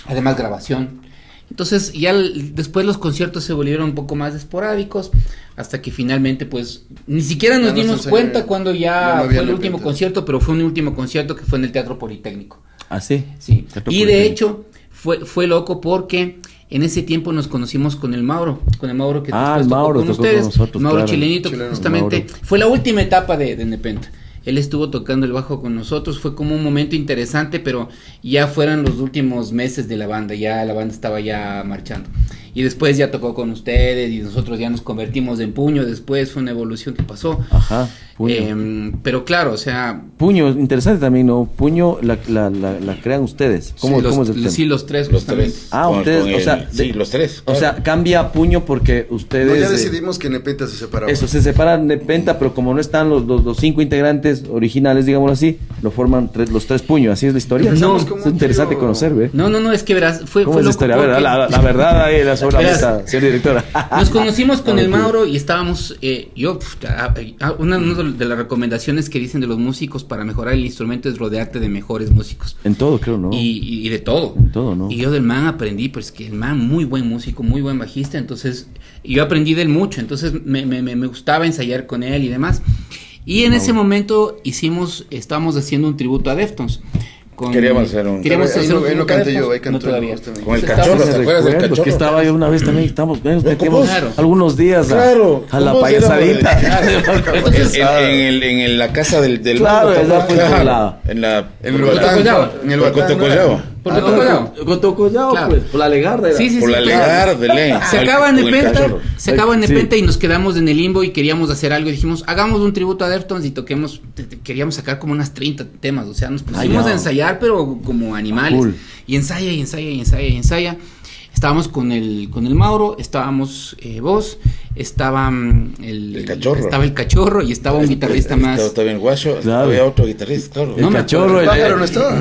además grabación. Entonces ya después los conciertos se volvieron un poco más esporádicos, hasta que finalmente pues ni siquiera nos
Ya no
dimos
se
cuenta
ensayó.
cuando
Ya
ya
no había
fue el último
Nepenta.
concierto, pero fue un último concierto que fue en el Teatro Politécnico.
¿Ah, sí?
Sí.
Teatro
Y de
Politécnico.
hecho fue loco porque en ese tiempo nos conocimos con el Mauro que
Ah,
después
el
tocó
Mauro
con
tocó con
ustedes,
nosotros,
Mauro
claro.
chilenito, que
Chileno,
justamente
Mauro.
fue la última etapa de Nepenta. Él estuvo tocando el bajo con nosotros, fue como un momento interesante, pero ya fueron los últimos meses de la banda, ya la banda estaba ya marchando. Y después ya tocó con ustedes y nosotros ya nos convertimos en Puño, después fue una evolución que pasó.
Ajá, Puño.
Pero claro, o sea...
Puño, interesante también, ¿no? Puño la crean ustedes. ¿Cómo,
sí,
cómo es el tema?
sí, los tres
Los
justamente.
tres.
Ah, ustedes, o sea,
sí, los tres.
O sea, cambia Puño porque ustedes...
No, ya decidimos que Nepeta se separaba.
Eso, se separan de Penta, pero como no están los 5 integrantes originales, digámoslo así, lo forman los tres Puños. Así es la historia.
Empezamos
No,
como
es
un
interesante
trío.
conocer, ¿ve?
No, es que verás, fue
¿Cómo es la
loco
historia? A ver,
porque
la verdad ahí, la sobre la
Verás,
mesa, señor directora.
nos conocimos con el
Ok.
Mauro y estábamos, una de las recomendaciones que dicen de los músicos para mejorar el instrumento es rodearte de mejores músicos.
En todo, creo, ¿no?
Y de todo.
En todo, ¿no?
Y yo del man aprendí, pues que el man muy buen músico, muy buen bajista, entonces yo aprendí de él mucho, entonces me gustaba ensayar con él y demás. Y en ese momento estábamos haciendo un tributo a Deftones.
Queríamos hacer un-
Ahí no
tributo a
canté yo,
Deftones,
ahí cantó
todavía.
el también.
Con el
Entonces,
cachorro,
estábamos-
¿te acuerdas del
Recuerdo
cachorro?
que estaba yo una vez también, nos metimos
Claro.
algunos días
Claro,
a la
¿cómo se llama?
payasadita.
En la casa del
Claro,
Mauro,
esa fue
claro.
por la-
En la...
En el
por la-
Batán.
Cotocollao.
En el
por
Batán,
Cotocollao.
¿no?
Por Cotocollao.
Con Tocollao,
Claro.
pues, por la Legarda. era.
Sí, sí,
Por la
claro.
Legar de ley.
Se acaba en
Con el
Nepenta,
cachorro.
Sí.
y nos quedamos en el limbo y queríamos hacer algo y dijimos, hagamos un tributo a Deftones y toquemos, queríamos sacar como unas 30 temas, o sea, nos pusimos
ya.
a ensayar pero como animales,
Cool.
y ensaya. Estábamos con el Mauro, estábamos vos, estaba
El cachorro.
estaba el cachorro y estaba un guitarrista más.
Estaba también guacho,
Claro.
había otro guitarrista, claro.
El
No me
cachorro.
El pájaro no estaba.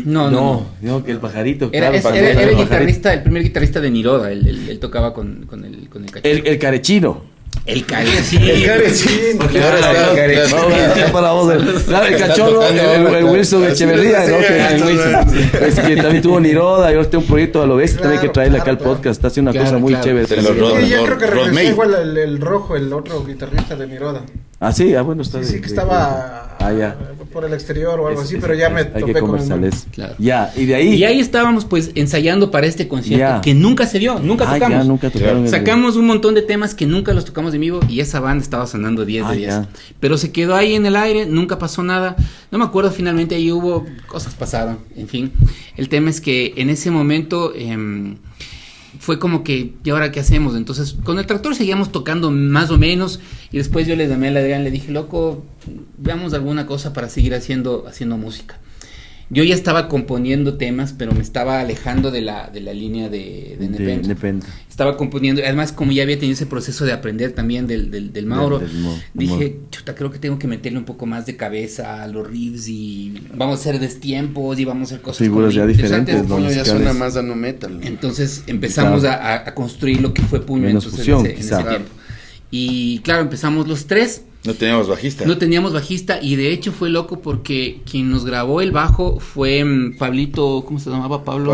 No.
El pajarito.
Era
claro,
el
pajarito.
guitarrista, el primer guitarrista de Niroda, él tocaba con el cachorro.
El carechino.
El carechín.
El carechín.
Porque
Ahora
ahora
está
está-
carechín.
No, ya para vos, claro, el
Está
cachorro,
tocando ahora,
el Wilson
claro.
Echeverría,
Sí,
¿no?
sí,
Que,
sí,
Wilson, es que también tuvo Niroda, y ahora tiene un proyecto a lo bestia, también hay que traerle acá al
Claro,
podcast, está haciendo una
claro,
cosa muy
claro.
chévere.
De los
también.
Rod-
Sí, ya creo que
Rod
regresó
May.
igual el rojo, el otro guitarrista de Niroda.
Ah, sí, bueno, está
Sí, que estaba
Ah, ya.
por el exterior o algo así,
Es-
pero ya me
hay que
topé con el
conversarles.
Claro.
Ya, y de ahí.
Y ahí estábamos pues ensayando para este concierto
Ya.
que nunca se dio, nunca
Ah,
tocamos.
ya, nunca tocaron el-
Sacamos un montón de temas que nunca los tocamos en vivo y esa banda estaba sonando 10
Ah,
de 10.
ya.
Pero se quedó ahí en el aire, nunca pasó nada. No me acuerdo, finalmente ahí hubo cosas pasaron, en fin. El tema es que en ese momento fue como que, ¿y ahora qué hacemos? Entonces, con el Tractor seguíamos tocando más o menos y después yo le llamé a Adrián, le dije, loco, veamos alguna cosa para seguir haciendo música. Yo ya estaba componiendo temas, pero me estaba alejando de la línea de Nepenthe.
Nepenthe.
Estaba componiendo, además como ya había tenido ese proceso de aprender también del Mauro,
Del
dije, chuta, creo que tengo que meterle un poco más de cabeza a los riffs y vamos a hacer destiempos y vamos a hacer cosas
Figuras
como
ya
interesantes.
diferentes, ¿no?
Puño ya
musicales.
suena más a no metal, ¿no?
Entonces empezamos
Claro.
a construir lo que fue Puño
Menos
entonces,
fusión,
en ese
quizá.
tiempo. Y claro, empezamos los tres.
No teníamos bajista.
No teníamos bajista y de hecho fue loco porque quien nos grabó el bajo fue Pablito, ¿cómo se llamaba?
Pablo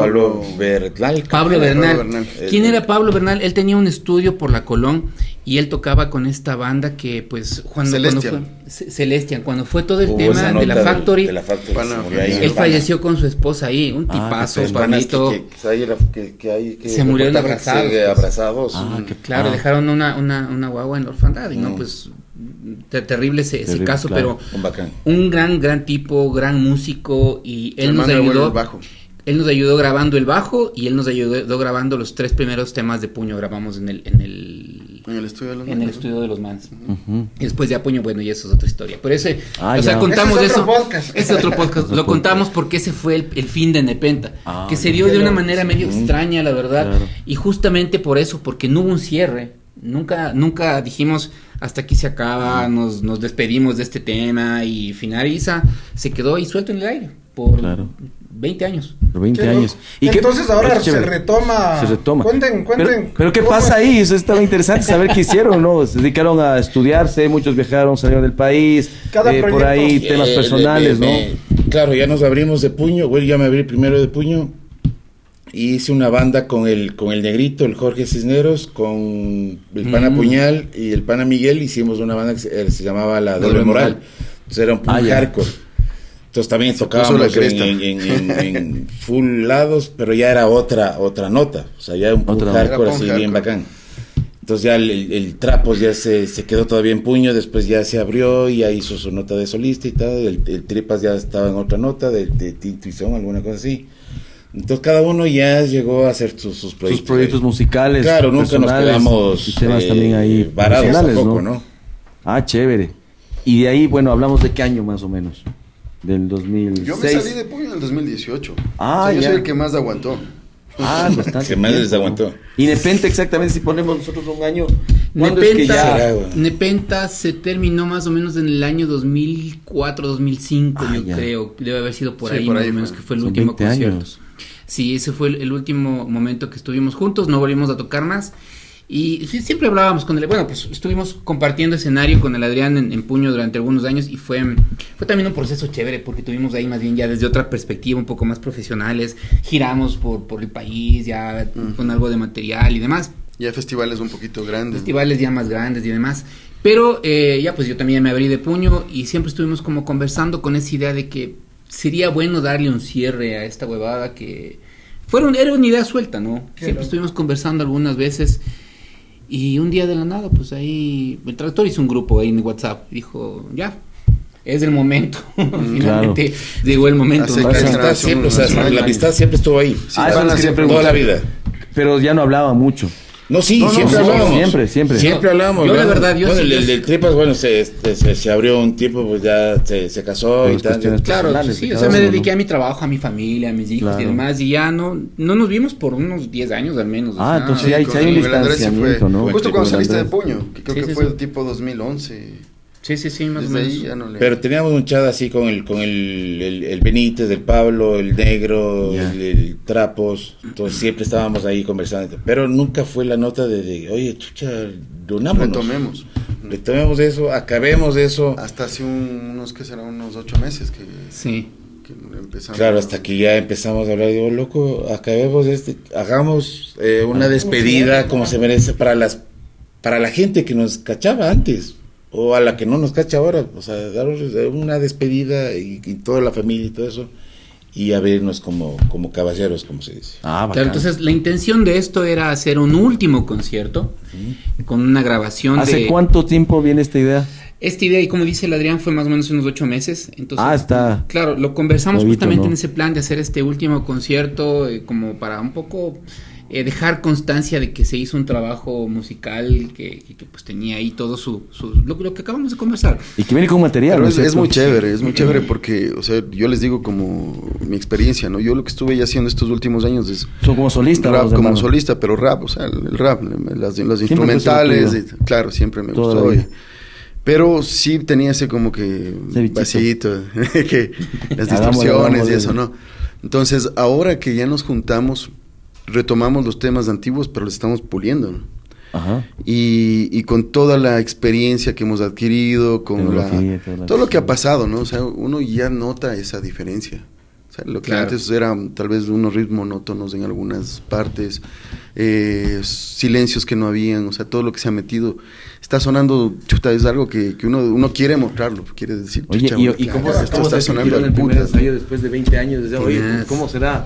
Bernal.
Pablo Bernal.
Bernal.
¿Quién era Pablo Bernal? Él tenía un estudio por la Colón y él tocaba con esta banda que pues cuando
Celestial.
fue Celestian, cuando fue todo el
Hubo
tema
esa
de la
nota
Factory,
de la Factory,
Pana,
se murió ahí,
él
pana.
falleció con su esposa ahí, un tipazo,
Los panas
Pablito.
que
Se murieron
reportajes,
abrazados, pues.
abrazados.
Ah, qué
Claro, dejaron una guagua en la orfandad y no, pues terrible ese
Terrible,
caso,
claro.
pero
Un bacán.
un gran tipo, gran músico y él nos
Hermano abuelo
ayudó.
del bajo.
Él nos ayudó grabando el bajo y él nos ayudó grabando los 3 primeros temas de Puño, grabamos en el
En el estudio de los
en el
Manos.
estudio de los Mans.
Ujú.
Y después ya Puño, bueno, y eso es otra historia. Pero ese,
Ah,
o sea,
ya.
contamos
Ese es
eso.
otro podcast.
Ese es otro podcast. Lo contamos porque ese fue el fin de Nepenthe.
Ah,
que se
ya.
dio de una manera medio extraña, la verdad.
Claro.
Y justamente por eso, porque no hubo un cierre. Nunca dijimos hasta aquí se acaba, nos despedimos de este tema y finaliza. Se quedó ahí suelto en el aire por
Claro.
20 años.
Por 20
Qué
años.
loco. Entonces ahora
es chévere.
se retoma.
Se retoma.
Cuenten.
Pero ¿qué
¿Cómo
pasa
fue?
ahí? Eso estaba interesante saber qué hicieron, ¿no? Se dedicaron a estudiarse, muchos viajaron, salieron del país,
Cada
por
proyecto.
ahí temas personales, ¿no?
Claro, ya nos abrimos de Puño. Güey, ya me abrí primero de Puño. Y hice una banda con el negrito, el Jorge Cisneros, con el pana Puñal y el pana Miguel. Hicimos una banda que se llamaba La Doble Moral. Entonces era un punk
ya.
hardcore. Entonces también
puso
tocábamos
la cresta.
en full lados, pero ya era otra nota. O sea, ya un punk
Otra
hardcore
onda.
así
Era punk
bien
hardcore.
bacán. Entonces ya el Trapos ya se quedó todavía en Puño, después ya se abrió y ya hizo su nota de solista y tal. El Tripas ya estaba en otra nota, de Intuición, alguna cosa así. Entonces cada uno ya llegó a hacer sus proyectos.
Sus proyectos musicales.
Claro, nunca nos
personales,
quedamos
y temas también ahí
varados
profesionales,
tampoco, ¿no?
Ah, chévere. Y de ahí, bueno, hablamos de qué año más o menos. Del 2006.
Yo me salí de Puño en el 2018.
Ah,
O sea, yo
ya.
soy el que más aguantó.
Ah, bastante.
Que más les
tiempo,
aguantó.
¿no? Y Nepenthe, exactamente, si ponemos nosotros un año. ¿Cuándo es que
Nepenthe,
ya?
Nepenthe se terminó más o menos en el año 2004, 2005,
Ah,
yo
ya.
creo. Debe haber sido por
Sí,
ahí
por
más
ahí
o menos
fue.
que fue el
Son
último
20
concierto.
años.
Sí, ese fue el último momento que estuvimos juntos, no volvimos a tocar más. Y sí, siempre hablábamos con él. Bueno, pues estuvimos compartiendo escenario con el Adrián en Puño durante algunos años y fue también un proceso chévere porque tuvimos ahí más bien ya desde otra perspectiva un poco más profesionales. Giramos por el país ya con algo de material y demás.
Ya festivales un poquito grandes.
Festivales ya más grandes y demás. Pero ya pues yo también me abrí de Puño y siempre estuvimos como conversando con esa idea de que sería bueno darle un cierre a esta huevada que era una idea suelta, ¿no? Siempre estuvimos conversando algunas veces y un día de la nada pues ahí el Tractor hizo un grupo ahí en WhatsApp, dijo ya, es el momento. Finalmente llegó el momento.
Hace
¿no?
La
que-
amistad siempre, o sea,
nacional.
la amistad siempre estuvo ahí.
Sí,
Ah, eso
van a
les quería
ser
preguntar.
Toda la vida.
Pero ya no hablaba mucho.
No, sí,
No, no,
siempre
sí,
hablábamos.
siempre.
Siempre hablábamos.
Yo, la
¿verdad?
verdad, yo
bueno,
sí-
el del Tripas, bueno, se abrió un tiempo, pues ya se casó
Por
y
las
tal.
cuestiones
Claro,
personales
sí,
de
o
cada
sea, me
uno,
dediqué
¿no?
a mi trabajo, a mi familia, a mis hijos y
Claro.
demás, y ya no nos vimos por unos 10 años al menos. o
Ah,
sea,
entonces
Sí,
hay
con
un
el Andrés sí
distanciamiento,
fue.
¿no?
Justo
Con
cuando
el
saliste de
Andrés.
Puño, que creo
Sí,
que
sí,
fue
sí.
tipo 2011.
sí, más o
Desde
menos.
ahí ya no le...
Pero teníamos un chat así con el Benítez, del Pablo, el Negro,
Ya.
el Trapos, entonces siempre estábamos ahí conversando, pero nunca fue la nota de oye, chucha, donámonos. Retomemos eso, acabemos eso.
Hasta hace unos, que será unos 8 meses
Sí.
que empezamos.
Claro, hasta que ya empezamos a hablar, digo, loco, acabemos hagamos una despedida como se merece para la gente que nos cachaba antes. o a la que no nos cacha ahora, o sea, darnos una despedida y toda la familia y todo eso, y a vernos como caballeros, como se dice.
Ah, bacán.
Claro, entonces la intención de esto era hacer un último concierto con una grabación
¿Hace cuánto tiempo viene esta idea?
Esta idea, y como dice el Adrián, fue más o menos unos 8 meses. Entonces,
Está.
claro, lo conversamos
Nuevito,
justamente
¿no?
en ese plan de hacer este último concierto, como para un poco dejar constancia de que se hizo un trabajo musical que pues tenía ahí todo lo que acabamos de conversar.
Y que viene con material.
Pero
¿no
es
cierto?
muy chévere porque, o sea, yo les digo como mi experiencia, ¿no? Yo lo que estuve ya haciendo estos últimos años es
Son como solistas.
rap
los
como
hermanos.
solista, pero rap, o sea, el rap, las
fue
instrumentales,
lo tuyo.
claro, siempre me
Toda la
gustó.
vida.
Pero sí tenía ese como que
Cevichito.
vasito, que las
Hagámosle,
distorsiones y
hagámosle.
eso, ¿no? Entonces, ahora que ya nos juntamos, retomamos los temas antiguos, pero los estamos puliendo, ¿no?
Ajá.
Y con toda la experiencia que hemos adquirido, con
Tecnología, toda la
todo lo que ha
cuestión.
pasado, ¿no? O sea, uno ya nota esa diferencia. O sea, lo que
Claro.
antes eran tal vez unos ritmos monótonos en algunas partes, silencios que no habían, o sea, todo lo que se ha metido está sonando, chuta, es algo que uno quiere mostrarlo, quiere decir,
Oye,
chucha,
¿y cómo,
esto
cómo
está
se
sonando
sintieron
al
el primer
putas, ¿no?
ensayo después de 20 años? Decían, oye,
Yes.
¿cómo será?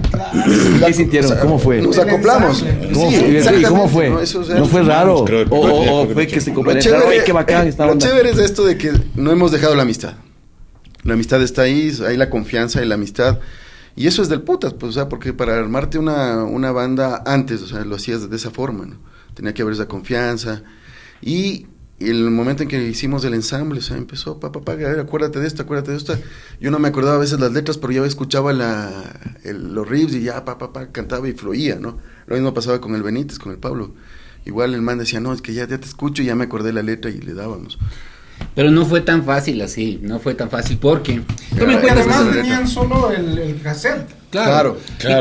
¿Qué sintieron?
O sea,
¿Cómo fue?
Nos acoplamos.
¿Cómo
Sí,
fue? ¿Y
exactamente,
cómo fue?
¿no? Eso, o sea,
¿No fue raro?
creo que
¿O
fue
fue que se
Lo
complementaron? Oye, qué bacán esta
lo
onda.
chévere es esto de que no hemos dejado la amistad. La amistad está ahí, hay la confianza y la amistad. Y eso es del putas, pues, o sea, porque para armarte una banda antes, o sea, lo hacías de esa forma, ¿no? Tenía que haber esa confianza. Y el momento en que hicimos el ensamble, o sea, empezó, acuérdate de esto. Yo no me acordaba a veces las letras, pero ya escuchaba los riffs y ya, cantaba y fluía, ¿no? Lo mismo pasaba con el Benítez, con el Pablo. Igual el man decía, no, es que ya te escucho y ya me acordé la letra y le dábamos.
Pero no fue tan fácil así, no fue tan fácil porque... Toma en
Y
Y
cuenta que
además
son-
tenían solo el cassette.
Claro.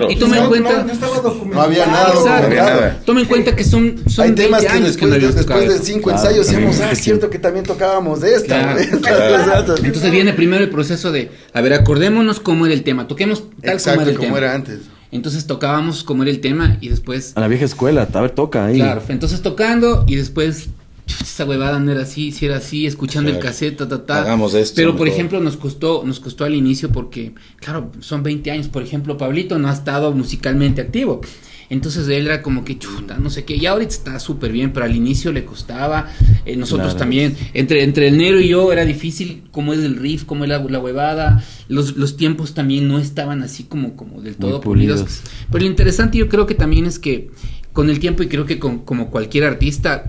Y toma en cuenta...
No estaba documentado.
No había nada
Exacto.
documentado.
nada.
Toma en cuenta que son
Hay
20
temas que
años que no habíamos
después
tocado
de
esto.
5
Claro,
ensayos
también.
decíamos, es cierto que también tocábamos de esta.
Claro. Entonces viene primero el proceso de, a ver, acordémonos cómo era el tema, toquemos tal
Exacto,
como era el
como
tema.
era antes.
Entonces tocábamos como era el tema y después,
A la vieja escuela, a ver, toca ahí.
claro, entonces tocando y después, chuta, esa huevada no era así, si era así, escuchando el
Claro.
cassette,
Hagamos esto
Pero por
mejor.
ejemplo nos costó al inicio porque, claro, son 20 años, por ejemplo, Pablito no ha estado musicalmente activo. Entonces él era como que chuta, no sé qué, y ahorita está súper bien, pero al inicio le costaba, nosotros
Claro.
también, entre el Nero y yo era difícil, cómo es el riff, cómo es la huevada, los tiempos también no estaban así como del todo pulidos. Pero lo interesante yo creo que también es que con el tiempo, y creo que como cualquier artista,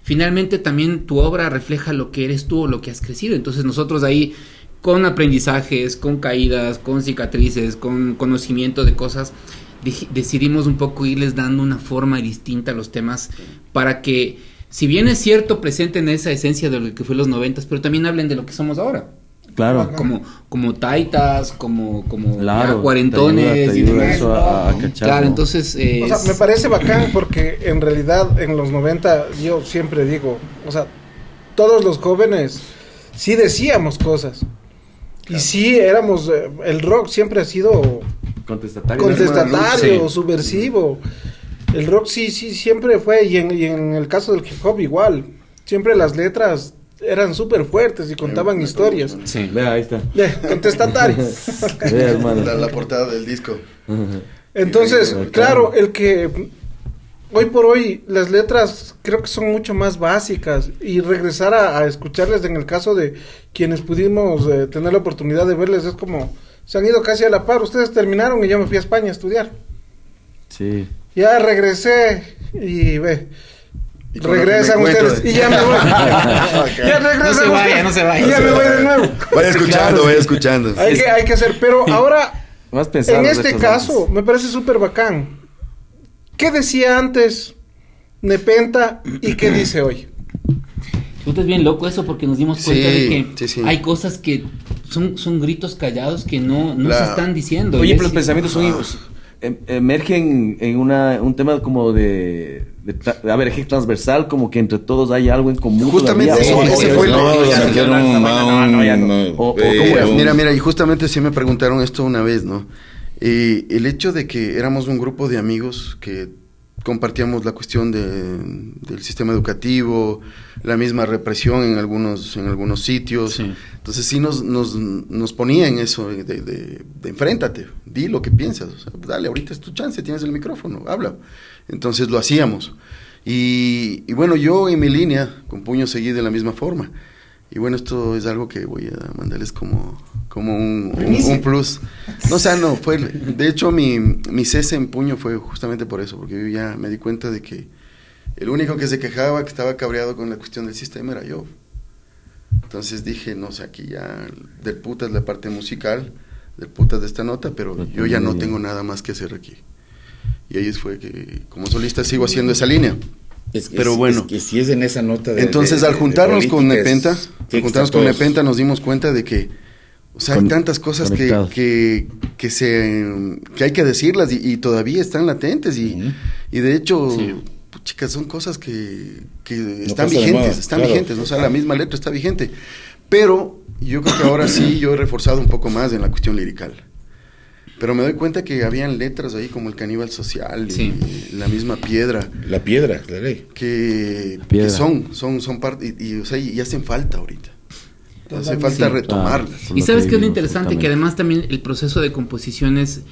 finalmente también tu obra refleja lo que eres tú o lo que has crecido, entonces nosotros ahí con aprendizajes, con caídas, con cicatrices, con conocimiento de cosas, decidimos un poco irles dando una forma distinta a los temas para que, si bien es cierto, presenten esa esencia de lo que fue los 90s, pero también hablen de lo que somos ahora.
Claro.
Como taitas, como
Claro,
ya cuarentones
te
y
ayuda
demás.
eso a cachar.
Claro,
¿no?
entonces
O sea, me parece bacán porque en realidad en los 90 yo siempre digo, o sea, todos los jóvenes sí decíamos cosas. Y sí éramos, el rock siempre ha sido contestatario,
Sí.
subversivo. El rock sí siempre fue, y en el caso del hip hop igual. Siempre las letras eran súper fuertes y contaban historias.
sí.
Vea, ahí está.
Contestatario.
Vea, hermano.
La portada del disco.
Entonces,
Bacán.
claro, el que hoy por hoy las letras creo que son mucho más básicas, y regresar a escucharles en el caso de quienes pudimos tener la oportunidad de verles es como, se han ido casi a la par. Ustedes terminaron y yo me fui a España a estudiar.
Sí.
Ya regresé y ve.
Y con lo que
Regresan
me encuentro.
ustedes y ya me voy. Ya regresan
No se vaya,
ustedes,
no se vaya.
y ya me voy de nuevo.
Vaya escuchando.
Hay que hacer, pero ahora
Más pensado
en
de
este
estos
caso
antes.
me parece súper bacán. ¿Qué decía antes Nepenta y qué dice hoy?
Tú es bien loco eso porque nos dimos cuenta
Sí,
de que
sí, sí.
hay cosas que son gritos callados que no se
La-
están diciendo.
Oye,
Y
pero los
es-
pensamientos emergen en un tema como a ver, eje transversal, como que entre todos hay algo en común.
Justamente
todavía.
ese fue
No,
lo-
vamos a meter
Mira, y justamente sí me preguntaron esto una vez, ¿no? El hecho de que éramos un grupo de amigos que compartíamos la cuestión del sistema educativo, la misma represión en algunos sitios.
Sí.
Entonces sí nos ponía en eso de enfréntate, di lo que piensas, o sea, dale, ahorita es tu chance, tienes el micrófono, habla. Entonces lo hacíamos. Y bueno, yo en mi línea, con puño seguí de la misma forma. Y bueno, esto es algo que voy a mandarles como un plus. No, o sea, no, de hecho mi cese en puño fue justamente por eso, porque yo ya me di cuenta de que el único que se quejaba, que estaba cabreado con la cuestión del sistema era yo. Entonces dije, no sé, aquí ya del putas la parte musical, del putas de esta nota, pero yo ya no tengo nada más que hacer aquí. Y ahí fue que como solista sigo haciendo esa línea. Pero bueno,
es que si es en esa nota
entonces al juntarnos con Nepenta,
Nepenta
nos dimos cuenta de que, o sea, hay tantas cosas que hay que decirlas y todavía están latentes y de hecho, chicas, son cosas que están vigentes, ¿no? O sea, la misma letra está vigente, pero yo creo que ahora sí yo he reforzado un poco más en la cuestión lirical. Pero me doy cuenta que habían letras ahí como el caníbal social y la misma piedra.
La piedra, la ley.
Que son parte, o sea, y hacen falta ahorita. Hace falta retomarlas.
Y sabes que es lo interesante, que además también el proceso de composición es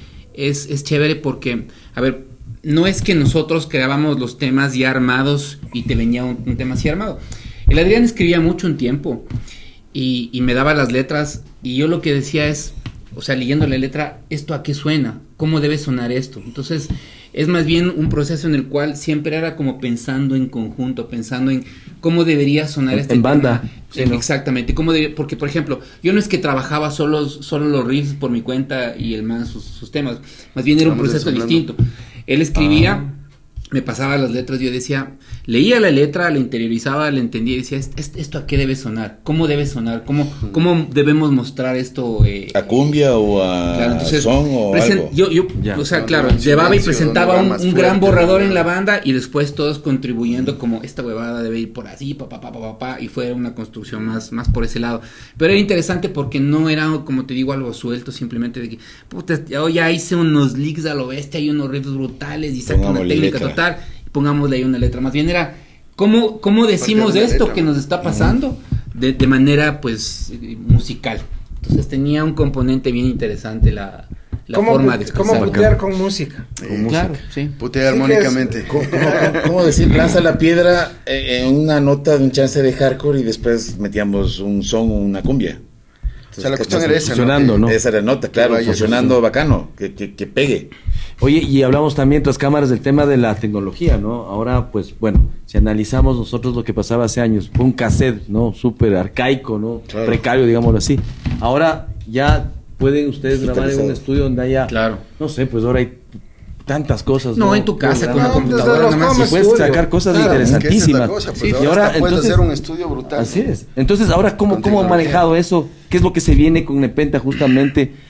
chévere porque, a ver, no es que nosotros creábamos los temas ya armados y te venía un tema así armado. El Adrián escribía mucho un tiempo y me daba las letras y yo lo que decía es, o sea, leyendo la letra, ¿esto a qué suena? ¿Cómo debe sonar esto? Entonces, es más bien un proceso en el cual siempre era como pensando en conjunto, pensando en cómo debería sonar este
en
tema.
banda. Sí, ¿no?
Exactamente. Porque, por ejemplo, yo no es que trabajaba solo los riffs por mi cuenta y el man sus temas. Más bien era un proceso distinto. Él escribía, me pasaba las letras, yo decía, leía la letra, la interiorizaba, la entendía y decía, ¿esto a qué debe sonar? ¿Cómo debe sonar? ¿Cómo debemos mostrar esto?
¿A cumbia o a son o algo?
Yo o sea, claro, llevaba y presentaba un gran borrador en la banda y después todos contribuyendo como esta huevada debe ir por así, y fue una construcción más por ese lado. Pero era interesante porque no era, como te digo, algo suelto, simplemente de que, puta, yo ya hice unos leaks a lo bestia y unos riffs brutales y saco una técnica total. Y pongámosle ahí una letra. Más bien era, ¿cómo decimos esto que nos está pasando? De manera, pues, musical. Entonces tenía un componente bien interesante la forma de expresar.
¿Cómo putear con música?
Claro, sí.
Putea armónicamente.
¿Cómo decir, lanza la piedra en una nota de un chance de hardcore y después metíamos un son o una cumbia?
O sea, la cuestión era esa,
¿no?
Esa era la nota, claro, funcionando bacano, que pegue.
Oye, y hablamos también tras cámaras del tema de la tecnología, ¿no? Ahora, pues, bueno, si analizamos nosotros lo que pasaba hace años, fue un cassette, ¿no? Súper arcaico, ¿no?
Claro.
Precario, digámoslo así. Ahora ya pueden ustedes grabar en un estudio donde haya, no sé, pues ahora hay tantas cosas.
No, en tu casa con la computadora,
desde
nada más.
los
Y puedes sacar cosas interesantísimas.
Sí,
y ahora
puedes
entonces
hacer un estudio brutal.
Así es. Entonces, ahora ¿cómo han manejado eso? ¿Qué es lo que se viene con Nepenta justamente?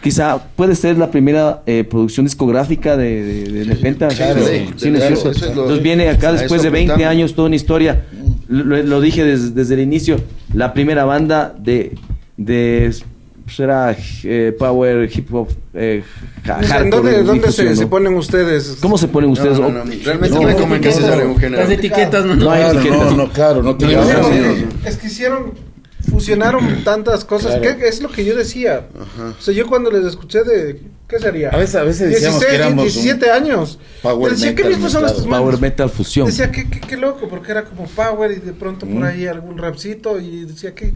Quizá puede ser la primera producción discográfica de Nepenta.
Claro,
sí, ¿no es cierto? Entonces viene acá después de 20 años toda una historia. Lo dije desde el inicio, la primera banda de pues era power, hip hop, hardcore.
¿Dónde se ponen ustedes?
¿Cómo se ponen ustedes?
Realmente no hay como que se sale un género.
Las etiquetas no
hay etiquetas.
No te
Es que fusionaron tantas cosas. ¿Qué es lo que yo decía? O sea, yo cuando les escuché ¿qué sería?
A veces decíamos
16,
que éramos
17 años.
Power
decía, ¿qué
metal
mismos son estos manos?
Power metal fusión.
Decía, qué loco, porque era como power y de pronto por ahí algún rapcito y decía que...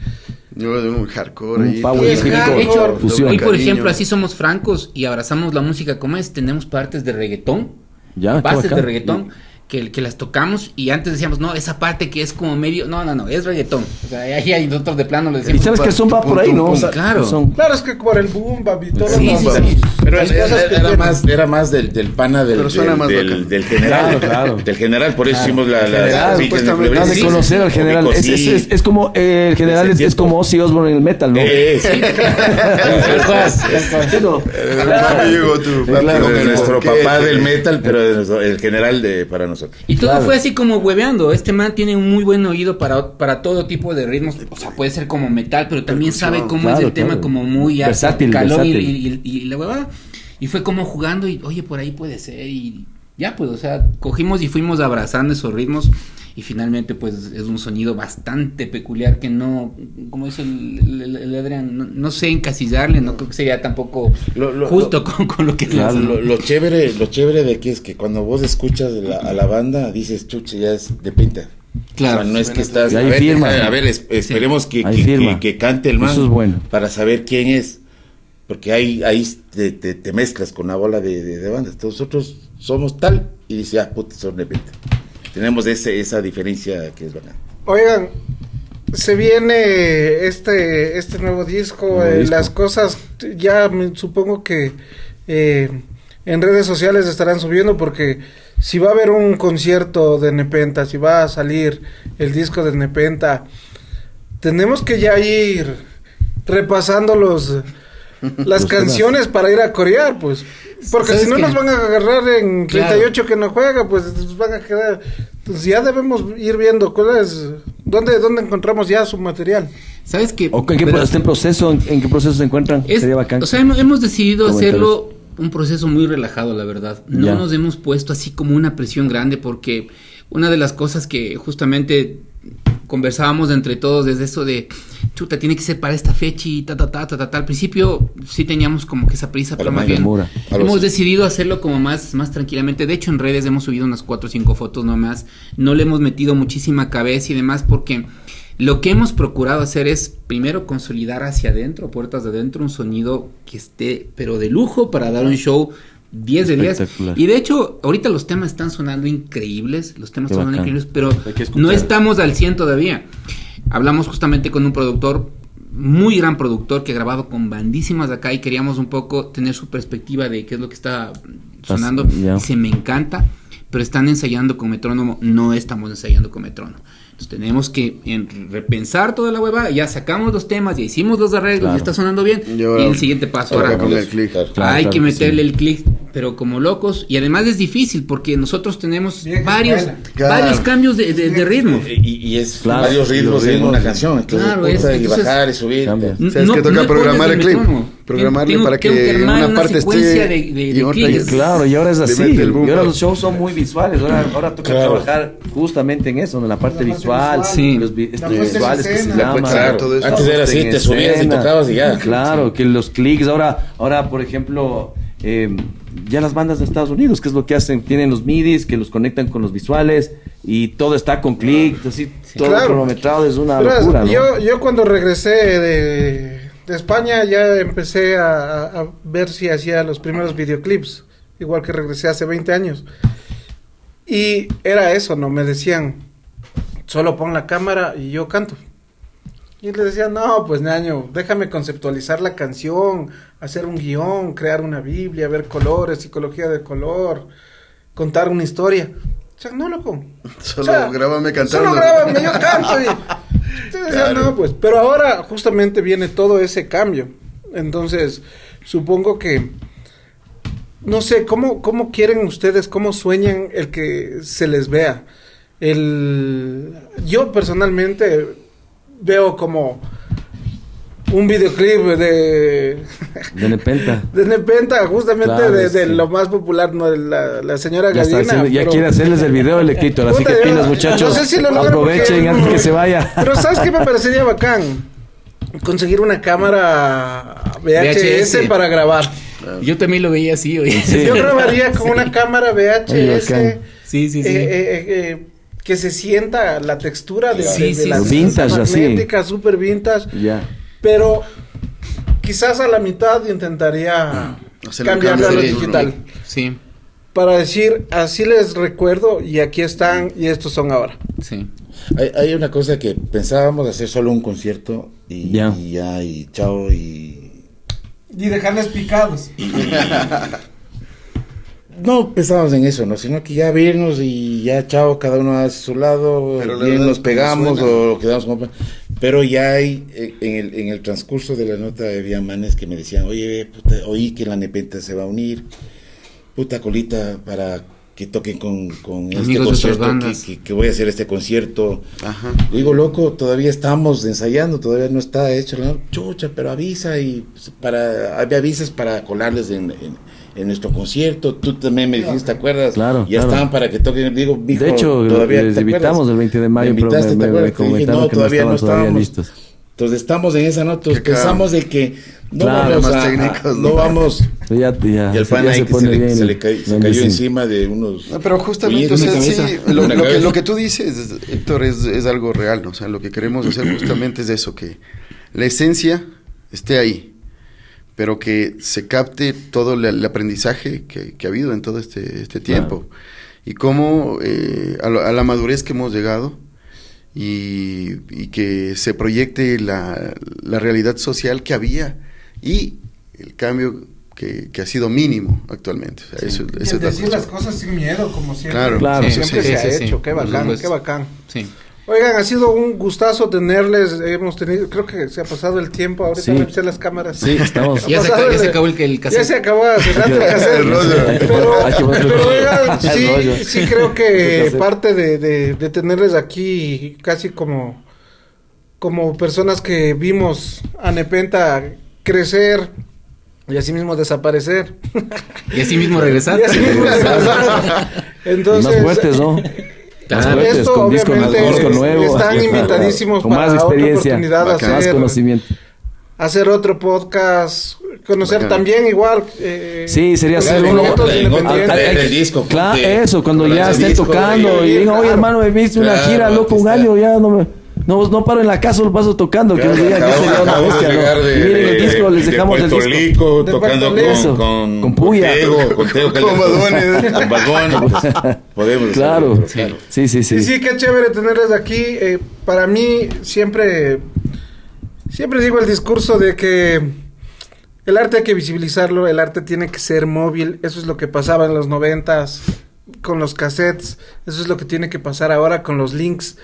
Yo de un hardcore
Un
ahí.
power
hip hop
fusión.
Y por ejemplo, así somos francos y abrazamos la música como es, tenemos partes de reggaetón,
Ya,
bases de reggaetón que las tocamos y antes decíamos, no, esa parte que es como medio, no, es reggaetón. O sea, ahí hay nosotros de plano le
Y
decimos.
sabes que el son va por ahí, ¿no? O sea,
Claro.
Claro, es que por el boom, baby, todo
Sí,
lo
sí,
demás.
sí.
Pero
Las cosas que tienen.
era más del pana
Pero suena más bacán.
del general.
Claro.
Del general, por eso hicimos la
General,
sí,
supuestamente.
de conocer al general. Es como el general es como Ozzy Osbourne en el metal, ¿no?
Sí.
Sí, ¿no?
Amigo, tú,
Claro,
papi,
nuestro
¿qué?
papá del metal, pero el general para nosotros.
Y todo
Claro.
fue así como hueveando. Este man tiene un muy buen oído para todo tipo de ritmos. O sea, puede ser como metal, pero también sabe cómo es
Claro,
el tema,
claro.
como muy
Versátil,
calor
versátil.
y la huevada. Y fue como jugando y, oye, por ahí puede ser. Y ya pues, o sea, cogimos y fuimos abrazando esos ritmos y finalmente pues es un sonido bastante peculiar que no, como dice el Adrián, no sé encasillarle, no creo que sería tampoco justo con lo que
Claro,
Lo chévere de aquí es que cuando vos escuchas a la banda, dices, chucha, ya es de pinta.
Claro.
O sea, no es que estás,
Y ahí firma.
esperemos
Ahí firma.
que cante el man
Eso es bueno.
para saber quién es. Porque ahí te mezclas con una bola de bandas. Entonces, nosotros somos tal y dice, puta, son de pinta. Tenemos esa diferencia que es bacán.
Oigan, se viene este nuevo disco, las cosas ya supongo que en redes sociales estarán subiendo porque si va a haber un concierto de Nepenta, si va a salir el disco de Nepenta, tenemos que ya ir repasando las canciones para ir a corear, pues. Porque si no nos van a agarrar en 38 que no juega, pues nos van a quedar. Entonces ya debemos ir viendo dónde encontramos ya su material.
¿Sabes qué?
¿O en qué, está en qué proceso se encuentran? Sería bacán.
O sea, hemos decidido hacerlo un proceso muy relajado, la verdad. No nos hemos puesto así como una presión grande porque una de las cosas que justamente conversábamos entre todos es eso de chuta, tiene que ser para esta fecha y Al principio sí teníamos como que esa prisa, pero más bien hemos decidido hacerlo como más tranquilamente. De hecho, en redes hemos subido unas 4 o 5 fotos nomás. No le hemos metido muchísima cabeza y demás porque lo que hemos procurado hacer es primero consolidar hacia adentro, puertas de adentro, un sonido que esté pero de lujo para dar un show 10 de 10. Y de hecho, ahorita los temas están sonando increíbles, pero no estamos al 100 todavía. Hablamos justamente con un productor, muy gran productor, que ha grabado con bandísimas de acá y queríamos un poco tener su perspectiva de qué es lo que está sonando. Dice, me encanta, pero están ensayando con metrónomo, no estamos ensayando con metrónomo. Entonces tenemos que repensar toda la hueva, ya sacamos los temas, ya hicimos los arreglos, ya está sonando bien, y el siguiente paso ahora hay que meterle el clic, pero como locos, y además es difícil porque nosotros tenemos varios cambios de ritmo.
Y es varios ritmos en una canción, entonces y bajar y subir.
Es que toca programar el clip, programarle para que una parte esté y otra.
Claro, y ahora es así, y ahora los shows son muy visuales, ahora toca trabajar justamente en eso, en la parte visual.
Sí.
Los visuales que se llaman.
Antes era así, te subías y tocabas y ya.
Claro, que los clics, ahora por ejemplo, ya las bandas de Estados Unidos, ¿qué es lo que hacen? Tienen los midis que los conectan con los visuales y todo está con clics, así, todo cronometrado, es una locura, ¿no?
Yo cuando regresé de España ya empecé a ver si hacía los primeros videoclips, igual que regresé hace 20 años. Y era eso, ¿no? Me decían, solo pon la cámara y yo canto. Y le decía, no, pues ñaño, déjame conceptualizar la canción, hacer un guión, crear una biblia, ver colores, psicología del color, contar una historia. O sea, no, loco.
Solo grábame cantando.
Solo grábame, yo canto. Entonces decía, no, pues, pero ahora justamente viene todo ese cambio. Entonces, supongo que, no sé, ¿cómo quieren ustedes, cómo sueñan el que se les vea? Yo personalmente veo como un videoclip de
Nepenta.
De Nepenta, justamente
claro,
de lo más popular, ¿no? La señora Gallina.
Ya quiere hacerles el video del Lector, así que pilas, muchachos.
No sé si lo
aprovechen antes que se vaya.
Pero ¿sabes qué me parecería bacán? Conseguir una cámara VHS para grabar.
Yo también lo veía así, oye.
Sí. Yo grabaría con una cámara VHS.
Sí.
Que se sienta la textura de las
vintage,
magnéticas, super vintage. Pero quizás a la mitad intentaría cambiarlo a lo digital.
Sí.
Para decir, así les recuerdo y aquí están y estos son ahora.
Sí.
Hay una cosa que pensábamos hacer solo un concierto y chao y
dejarles picados.
No pensábamos en eso, ¿no? Sino que ya vernos y ya chao, cada uno hace su lado, bien nos pegamos o quedamos como... Pero ya hay, en el transcurso de la nota había manes que me decían, oye, puta, oí que la Nepenta se va a unir, puta colita para que toquen con este concierto, que voy a hacer este concierto. Ajá. Digo, loco, todavía estamos ensayando, todavía no está hecho, ¿no? Chucha, pero avisa y me avisas para colarles en en nuestro concierto, tú también me dijiste, ¿te acuerdas?
Claro,
Ya
claro.
estaban para que toquen, digo, mijo,
De hecho,
todavía,
les
¿te
invitamos
acuerdas?
el 20 de mayo,
Me invitaste,
pero
¿te acuerdas? Te dije,
comentaron
no,
que
todavía no
estaban
estábamos
listos.
Entonces estamos en esa nota,
Qué
pensamos de que no
Claro,
vamos
más
a,
técnicos,
no
¿no?
vamos,
Y el fan
y el fan ahí que se cayó encima de unos...
No, pero justamente,
Oye,
o sea,
una
sí,
camisa,
lo
una
que,
cabeza.
lo que tú dices, Héctor, es algo real, ¿no? O sea, lo que queremos hacer justamente es eso, que la esencia esté ahí, pero que se capte todo el aprendizaje que ha habido en todo este tiempo, y cómo a la madurez que hemos llegado, y que se proyecte la realidad social que había, y el cambio que ha sido mínimo actualmente. O sea, eso
Y
es
el
la
decir las
cuestión.
cosas sin miedo, como siempre.
Claro,
Claro,
Siempre
sí,
se
sí,
ha
sí.
hecho. Qué
Por
bacán,
supuesto.
qué bacán.
Sí.
Oigan, ha sido un gustazo tenerles. Hemos tenido, creo que se ha pasado el tiempo. Ahorita
Sí.
me revisé las cámaras.
Sí, estamos.
Ya se acabó el cassette.
Ya se acabó hace rato el cassette.
El rollo.
Hay que
Pero,
poner- hay que ponerlo-
pero oigan,
El rollo.
sí creo
El
que
cassette.
parte de tenerles aquí casi como personas que vimos a Nepenta crecer y así mismo desaparecer.
Y así mismo regresar.
Y así mismo regresar.
Y
Entonces,
más fuertes, ¿no? Más
Claro.
fuertes,
esto
con disco
obviamente
nuevo.
están invitadísimos
con más
para otra
experiencia,
oportunidad
Bacán.
más conocimiento.
hacer otro podcast, conocer
Bacán.
también igual.
Sí, sería
los
hacer uno-
proyectos
en
independientes.
contra del disco.
Claro,
ponte-
eso, cuando
con
ya
ese
estén
disco,
tocando
güey.
y digan, oye
claro.
hermano, he visto una
Claro,
gira, loco, un
está.
año, ya no paro en la casa, lo paso tocando, que
Claro,
nos digan que sería una
acabamos de
bestia,
llegar
¿no?
de,
Y miren el disco, les
de
dejamos el
Puerto
disco.
Rico,
De
tocando
Puerto Rico.
Con Puya.
con Teo
Con
Calderón.
Bad Bunny.
Con Bad Bunny, pues, podemos
Claro,
hacerlo,
sí.
Sí, qué chévere tenerles aquí. Para mí siempre digo el discurso de que el arte hay que visibilizarlo, el arte tiene que ser móvil. Eso es lo que pasaba en los 90s con los cassettes. Eso es lo que tiene que pasar ahora con los links.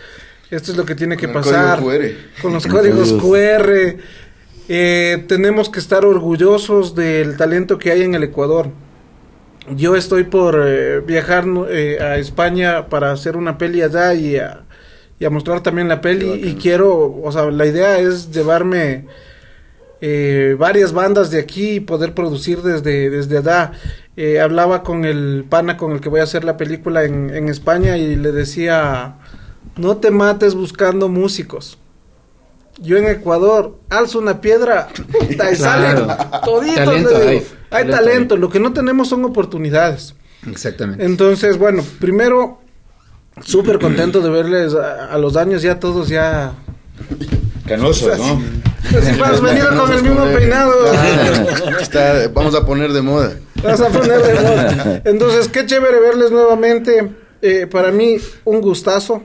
Esto es lo que tiene que
Con el
pasar
código QR.
con los códigos QR. Tenemos que estar orgullosos del talento que hay en el Ecuador. Yo estoy por viajar a España para hacer una peli allá y a mostrar también la peli. Y quiero, o sea, la idea es llevarme varias bandas de aquí y poder producir desde allá. Hablaba con el pana con el que voy a hacer la película en España y le decía, no te mates buscando músicos. Yo en Ecuador alzo una piedra puta, y
Claro.
salen toditos.
Talento
le digo.
hay.
Hay
Talento
talento, lo que no tenemos son oportunidades.
Exactamente.
Entonces, bueno, primero, súper contento de verles a los años ya todos ya...
Canosos, ¿no?
Pues si has venido con el mismo peinado.
Vamos a poner de moda.
Vas a poner de moda. Entonces, qué chévere verles nuevamente. Para mí, un gustazo.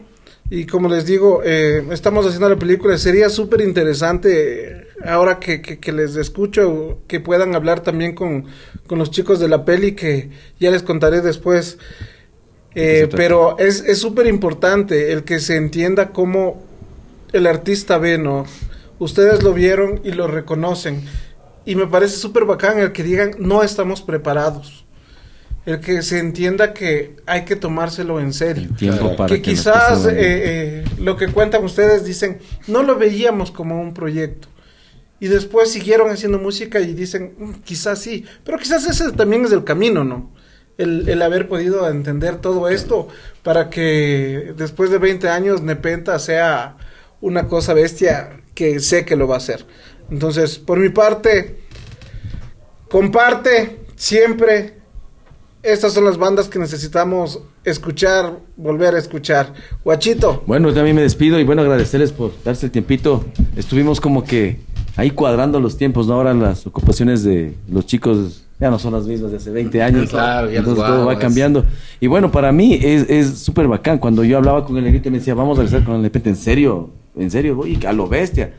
Y como les digo, estamos haciendo la película. Sería súper interesante, ahora que les escucho, que puedan hablar también con los chicos de la peli, que ya les contaré después. Pero es súper importante el que se entienda cómo el artista ve, ¿no? Ustedes lo vieron y lo reconocen. Y me parece súper bacán el que digan, no estamos preparados. El que se entienda que hay que tomárselo en serio.
Tiempo para
Que
que las
quizás
cosas vayan.
lo que cuentan ustedes dicen, no lo veíamos como un proyecto. Y después siguieron haciendo música y dicen, quizás sí. Pero quizás ese también es el camino, ¿no? El haber podido entender todo esto para que después de 20 años Nepenta sea una cosa bestia, que sé que lo va a hacer. Entonces, por mi parte, comparte siempre. Estas son las bandas que necesitamos escuchar, volver a escuchar. Guachito.
Bueno, también me despido y bueno, agradecerles por darse el tiempito. Estuvimos como que ahí cuadrando los tiempos, ¿no? Ahora las ocupaciones de los chicos ya no son las mismas de hace 20 años.
Claro, ya
entonces
los
todo va
guaguas.
cambiando. Y bueno, para mí es súper bacán. Cuando yo hablaba con el negrito y me decía, vamos a regresar con el Nepenta, ¿en serio? Oye, a lo bestia.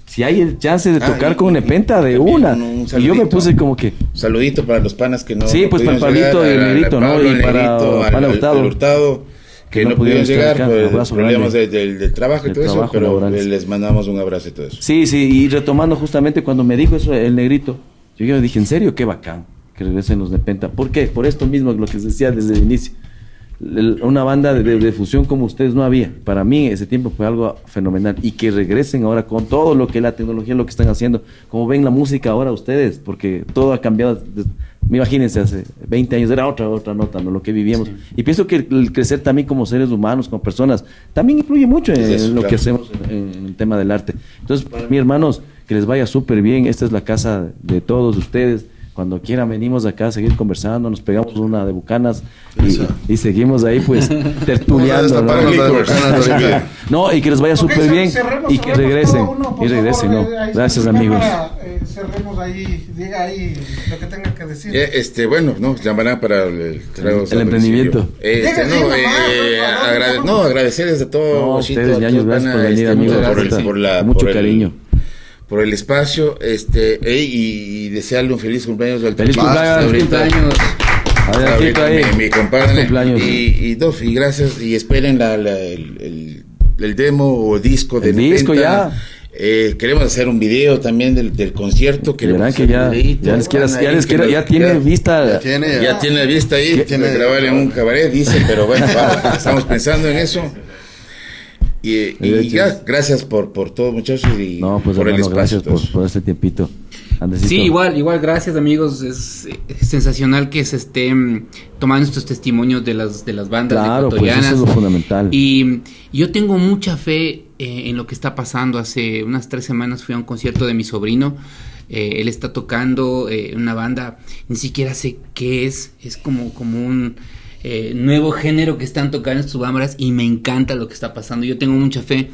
Si hay el chance de tocar con Nepenta de
también
una.
un
Y yo
saludito.
me puse como que...
Saludito para los panas que no.
Sí,
no
pues para el
pudieron
Pablito
llegar,
y el
a
Negrito, ¿no?
Pablo,
Y
el
para
Negrito,
Juan Hurtado.
al Hurtado, que no pudieron
estar
llegar
acá.
por
Abrazo
problemas
grande.
del trabajo y
Del
todo eso,
trabajo
pero
laboral.
les mandamos un abrazo y todo eso.
Sí, y retomando justamente cuando me dijo eso el negrito, yo dije, en serio, qué bacán que regresen los Nepenta. ¿Por qué? Por esto mismo, lo que se decía desde el inicio. Una banda de fusión como ustedes no había. Para mí ese tiempo fue algo fenomenal. Y que regresen ahora con todo lo que la tecnología, lo que están haciendo. Como ven la música ahora ustedes, porque todo ha cambiado imagínense, hace 20 años era otra nota, ¿no? Lo que vivíamos. Y pienso que el crecer también como seres humanos, como personas, también influye mucho en lo que hacemos en el tema del arte. Entonces, para mí, hermanos, que les vaya súper bien. Esta es la casa de todos ustedes. Cuando quieran venimos acá a seguir conversando, nos pegamos una de bucanas y seguimos ahí pues tertuleando. No, y que les vaya súper bien y que regresen. ¿No? Gracias, amigos.
Cerremos ahí, diga ahí lo que tenga que decir.
Bueno, no, llamarán para el
emprendimiento.
Agradecerles a todos.
No, ustedes, ñaños, gracias por venir, amigos. Mucho cariño.
Por el espacio, y desearle un feliz cumpleaños al
feliz cumpleaños.
Mi compadre. Y gracias, y esperen el demo o disco de
Nepenta. Disco ya.
Queremos hacer un video también del concierto.
Verán que ya tiene vista.
Ya tiene vista ahí. Tiene que grabar en un cabaret, dice, pero bueno, estamos pensando en eso. Y gracias por todo, muchachos, y
pues, por hermano, el espacio. Gracias por este tiempito. Andresito.
Sí, igual, gracias, amigos. Es sensacional que se estén tomando estos testimonios de las bandas ecuatorianas.
Pues eso es lo fundamental.
Y yo tengo mucha fe en lo que está pasando. Hace unas 3 semanas fui a un concierto de mi sobrino. Él está tocando una banda, ni siquiera sé qué es como un nuevo género que están tocando estos bambras, y me encanta lo que está pasando. Yo tengo mucha fe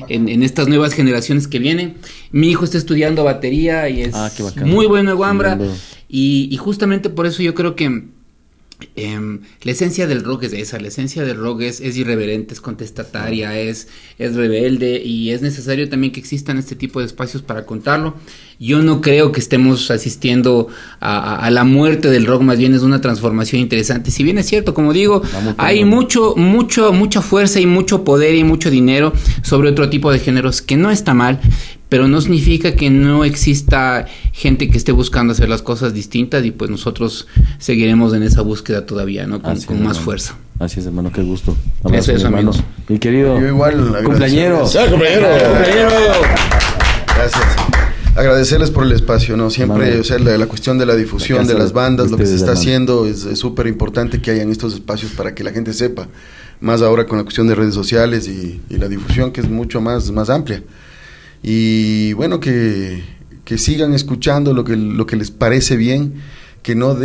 en estas nuevas generaciones que vienen. Mi hijo está estudiando batería y es muy bueno el bambra, y justamente por eso yo creo que la esencia del rock es esa. La esencia del rock es irreverente, es contestataria, es rebelde, y es necesario también que existan este tipo de espacios para contarlo. Yo no creo que estemos asistiendo a la muerte del rock, más bien es una transformación interesante. Si bien es cierto, como digo, hay mucha fuerza y mucho poder y mucho dinero sobre otro tipo de géneros, que no está mal, pero no significa que no exista gente que esté buscando hacer las cosas distintas, y pues nosotros seguiremos en esa búsqueda todavía, ¿no? Con más fuerza.
Así es, hermano, qué gusto.
Eso es, amigos.
Mi querido cumpleañero.
Gracias. Agradecerles por el espacio, ¿no? Siempre, o sea, la cuestión de la difusión de las bandas, lo que se está haciendo es súper importante que hayan estos espacios para que la gente sepa, más ahora con la cuestión de redes sociales y la difusión, que es mucho más amplia. Y bueno, que sigan escuchando lo que les parece bien, que no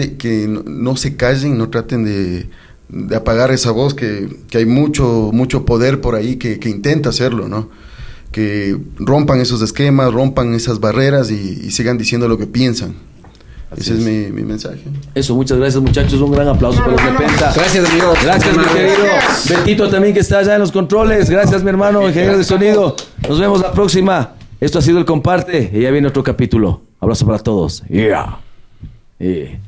se callen, no traten de apagar esa voz, que hay mucho poder por ahí que intenta hacerlo, ¿no? Que rompan esos esquemas, rompan esas barreras y sigan diciendo lo que piensan. Ese es mi mensaje.
Eso, muchas gracias, muchachos. Un gran aplauso para los Nepenta.
Gracias, amigos.
Gracias, mi querido Betito también, que está allá en los controles. Gracias, mi hermano, ingeniero de sonido. Nos vemos la próxima. Esto ha sido el Comparte y ya viene otro capítulo. Abrazo para todos.
Chévere.